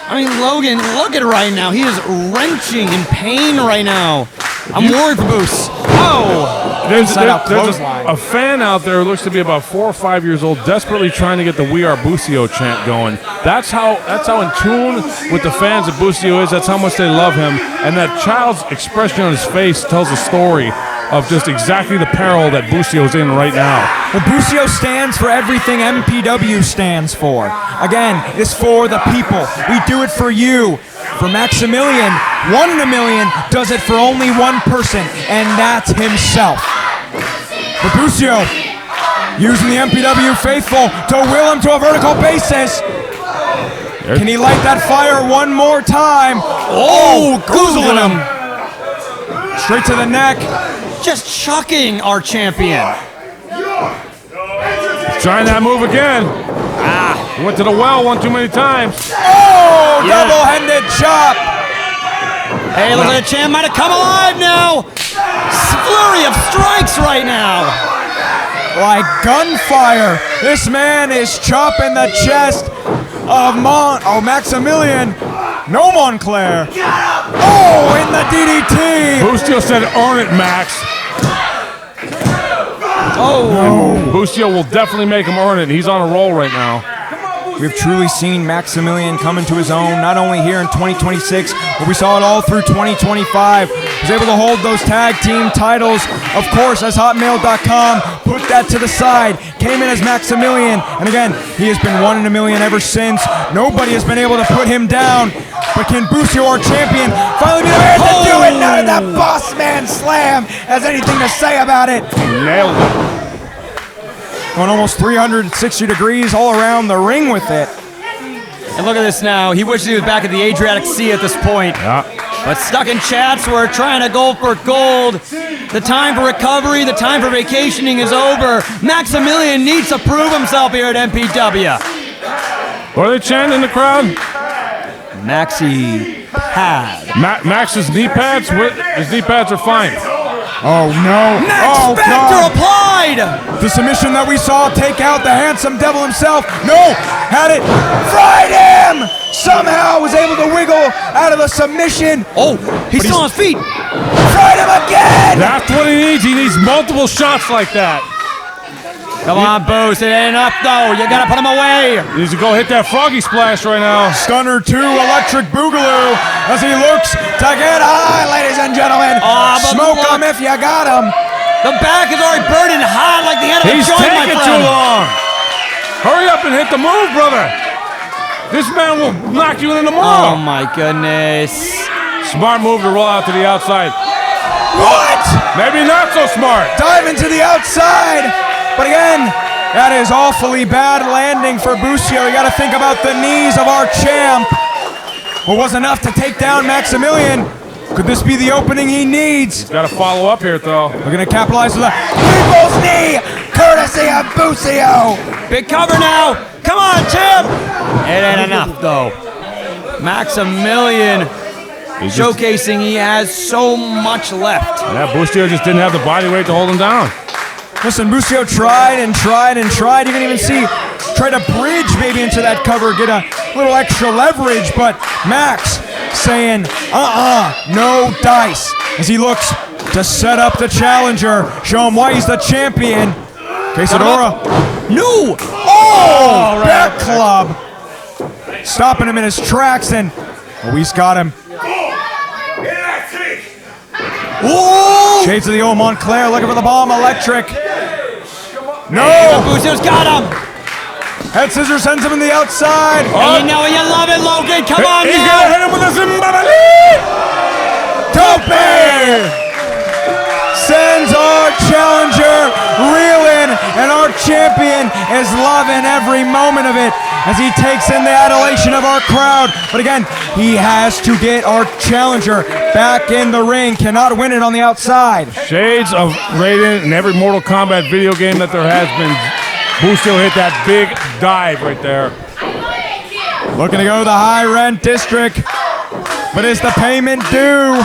I mean, Logan, look at it right now. He is wrenching in pain right now. I'm worried for Boos. Oh! There's a fan out there who looks to be about 4 or 5 years old, desperately trying to get the "We Are Busio" chant going. That's how in tune with the fans of Busio is. That's how much they love him. And that child's expression on his face tells a story of just exactly the peril that Busio's in right now. Well, Busio stands for everything MPW stands for. Again, it's for the people. We do it for you. For Maximilian, 1 in a million does it for only one person, and that's himself. For Busio, using the MPW faithful to will him to a vertical basis. Can he light that fire one more time? Oh, goozling him. Straight to the neck. Just chucking our champion. Trying that move again. Went to the well one too many times. Oh, double-handed chop. Hey, looks like the champ might have come alive now. Flurry of strikes right now. Like gunfire, this man is chopping the chest of Maximilian. No Montclair. Oh, in the DDT. Busio said, "Earn it, Max." Oh. Busio will definitely make him earn it. He's on a roll right now. We've truly seen Maximilian come into his own, not only here in 2026, but we saw it all through 2025. He was able to hold those tag team titles, of course, as Hotmail.com put that to the side. Came in as Maximilian, and again, he has been 1 in a million ever since. Nobody has been able to put him down. But can Busio, our champion, finally be able to do it? None of that boss man slam has anything to say about it. Nailed it. Going almost 360 degrees all around the ring with it. And look at this now. He wishes he was back at the Adriatic Sea at this point. Yeah. But stuck in Chatsworth trying to go for gold. The time for recovery, the time for vacationing is over. Maximilian needs to prove himself here at MPW. What are they chanting in the crowd? Maxi pad. Max's knee pads? His knee pads are fine. Oh no! Max Factor applied! The submission that we saw take out the handsome devil himself. No! Had it! Fried him! Somehow was able to wiggle out of the submission. Oh, he's still on his feet. Fried him again! That's what he needs. He needs multiple shots like that. Come on, Boos. It ain't enough, though. You gotta put him away. He needs to go hit that froggy splash right now. Stunner 2, electric boogaloo, as he looks to get high, ladies and gentlemen. Smoke him if you got him. The back is already burning hot like the end of a joint, my friend. He's taking too long. Hurry up and hit the move, brother. This man will knock you in the mall. Oh, my goodness. Smart move to roll out to the outside. What? Maybe not so smart. Dive into the outside. But again, that is awfully bad landing for Busio. You got to think about the knees of our champ. What was enough to take down Maximilian? Could this be the opening he needs? He's got to follow up here, though. We're going to capitalize with a people's knee, courtesy of Busio. Big cover now. Come on, champ. It ain't enough, though. Maximilian showcasing he has so much left. Yeah, Busio just didn't have the body weight to hold him down. Listen, Busio tried and tried and tried. You can even see, try to bridge maybe into that cover, get a little extra leverage, but Max saying, no dice, as he looks to set up the challenger, show him why he's the champion. Quesadora, no! Oh, back club. Stopping him in his tracks, and Luis got him. Ooh! Shades of the old Montclair looking for the bomb electric. No! Busio's got him. Head scissors sends him in the outside. And you know you love it, Logan. Come on He's now. gonna hit him with a Zimbabwe. Tope! Sends our challenger reeling, and our champion is loving every moment of it as he takes in the adulation of our crowd. But again, he has to get our challenger back in the ring. Cannot win it on the outside. Shades of Raiden in every Mortal Kombat video game that there has been. Busio hit that big dive right there. Looking to go to the high rent district, but is the payment due?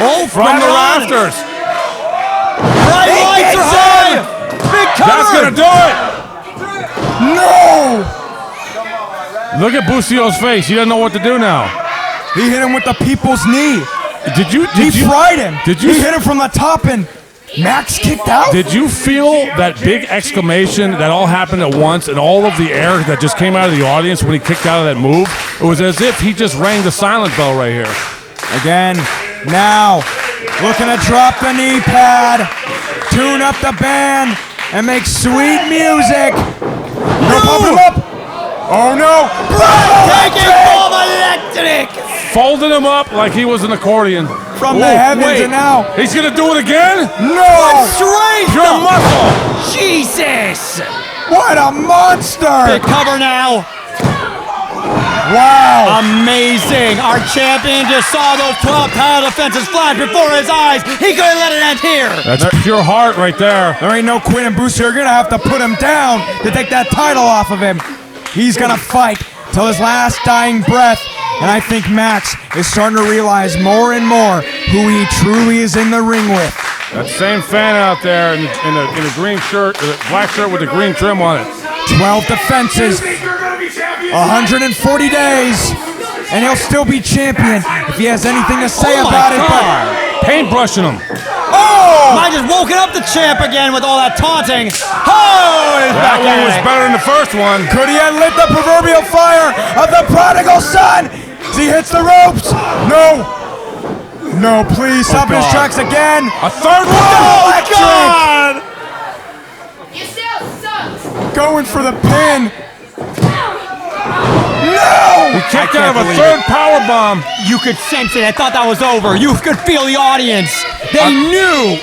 Oh, from the rafters. Bright lights are high. Big cover. That's gonna do it. No! Look at Busio's face. He doesn't know what to do now. He hit him with the people's knee. He fried him. He hit him from the top, and Max kicked out. Did you feel that big exclamation that all happened at once and all of the air that just came out of the audience when he kicked out of that move? It was as if he just rang the silent bell right here. Again, now, looking to drop the knee pad, tune up the band, and make sweet music. No! Pop him up. Oh no! Taking bomb electric. Folded him up like he was an accordion. From the heavens, and now he's gonna do it again? No! Straight. Pure muscle. Jesus! What a monster! Big cover now. Wow! Amazing! Our champion just saw those 12 title defenses flash before his eyes. He couldn't let it end here. That's pure heart right there. There ain't no quit in Busio. You're gonna have to put him down to take that title off of him. He's gonna fight till his last dying breath. And I think Max is starting to realize more and more who he truly is in the ring with. That same fan out there in the green shirt, the black shirt with the green trim on it. 12 defenses, 140 days, and he'll still be champion if he has anything to say about it. But paintbrushing him. Oh! I just woken up the champ again with all that taunting. Oh! That one was better than the first one. Could he have lit the proverbial fire of the prodigal son? As he hits the ropes. No. No, please stop his tracks again. A third one. Oh, God! You still sucks. Going for the pin. No! He kicked out of a third power bomb. You could sense it. I thought that was over. You could feel the audience. They knew.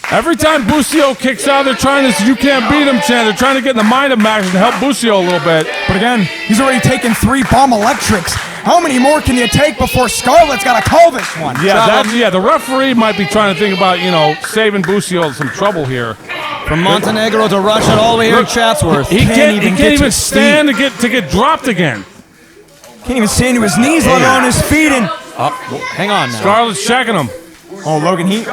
Every time Busio kicks out, they're trying this "you can't beat him" chant. They're trying to get in the mind of Max and help Busio a little bit. But again, he's already taken 3 bomb electrics. How many more can you take before Scarlett's got to call this one? Yeah, the referee might be trying to think about, saving Busio some trouble here. From Montenegro to Russia all the way here in Chatsworth. He can't even stand to get dropped again. Can't even stand to his knees, let alone his feet. And hang on now. Scarlett's checking him. Oh, Logan, hang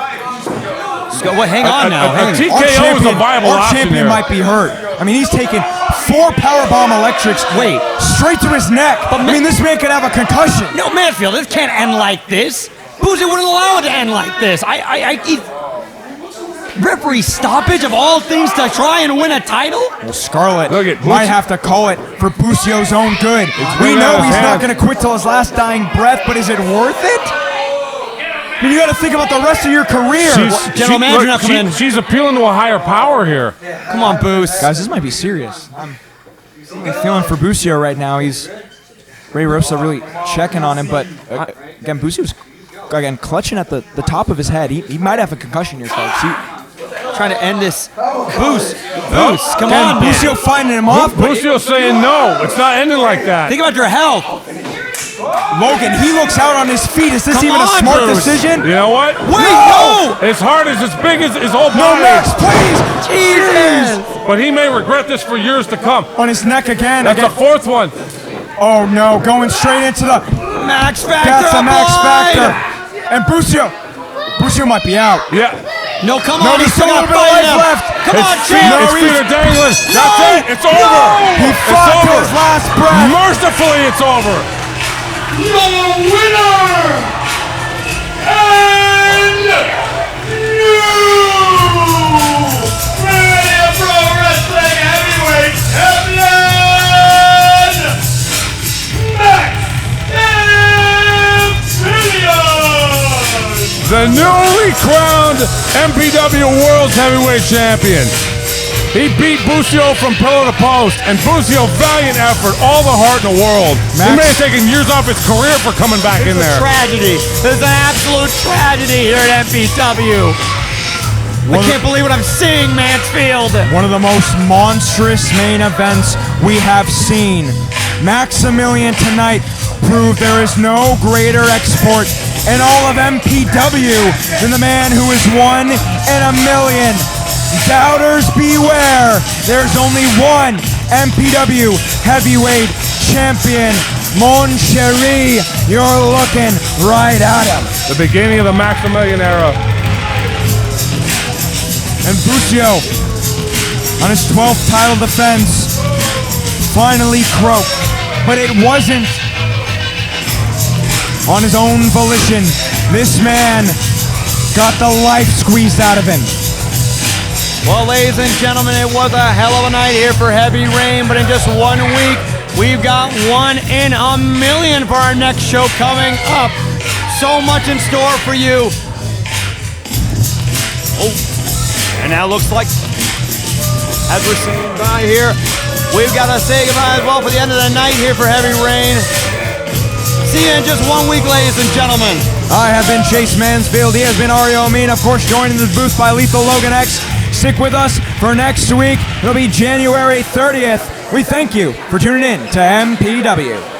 on now. A TKO is a viable our option champion here. might be hurt. I mean, he's taken 4 powerbomb electrics. Wait. Straight to his neck. I mean, this man could have a concussion. No, Manfield, this can't end like this. Busio wouldn't allow it to end like this. Referee stoppage of all things to try and win a title? Well, Scarlett might have to call it for Busio's own good. We know he's not going to quit till his last dying breath, but is it worth it? I mean, you got to think about the rest of your career. General manager not coming in. She's appealing to a higher power here. Come on, Boost. Guys, this might be serious. I'm feeling for Busio right now. Ray Rosa really checking on him, but again, Busio's clutching at the top of his head. He might have a concussion here, folks. Trying to end this. Boost, come on, Busio finding him off. Busio's saying no, it's not ending like that. Think about your health. Logan, he looks out on his feet. Is this even a smart decision? You know what? Wait, no! His heart is as big as his whole No, body. Max, please! Jesus! But he may regret this for years to come. On his neck again. That's a 4th one. Oh no, going straight into the Max Factor. That's a Max applied. Factor. And Busio. Busio might be out. Yeah. No, come No, on. he's still got got a bit of life him. left. Come on, His champ. feet are dangling. That's it. It's over. He It's fought to over. his last breath. Mercifully, it's over. The winner and new Millennium Pro Wrestling Heavyweight Champion, Max MPW. The newly crowned MPW World's Heavyweight Champion. He beat Busio from pillar to post, and Busio, valiant effort, all the heart in the world. He may have taken years off his career for coming back in there. Tragedy. There's an absolute tragedy here at MPW. I can't believe what I'm seeing, Mansfield. One of the most monstrous main events we have seen. Maximilian tonight proved there is no greater export in all of MPW than the man who is 1 in a million. Doubters beware. There's only one MPW heavyweight champion. Mon Cherie, you're looking right at him. The beginning of the Maximilian era. And Busio, on his 12th title defense, finally croaked. But it wasn't on his own volition. This man got the life squeezed out of him. Well, ladies and gentlemen, it was a hell of a night here for Heavy Rain, but in just 1 week, we've got 1 in a million for our next show coming up. So much in store for you. Oh, and now looks like, as we're saying bye here, we've got to say goodbye as well for the end of the night here for Heavy Rain. See you in just 1 week, ladies and gentlemen. I have been Chase Mansfield. He has been Ario Amin. Of course, joined in the booth by Lethal Logan X. Stick with us for next week. It'll be January 30th. We thank you for tuning in to MPW.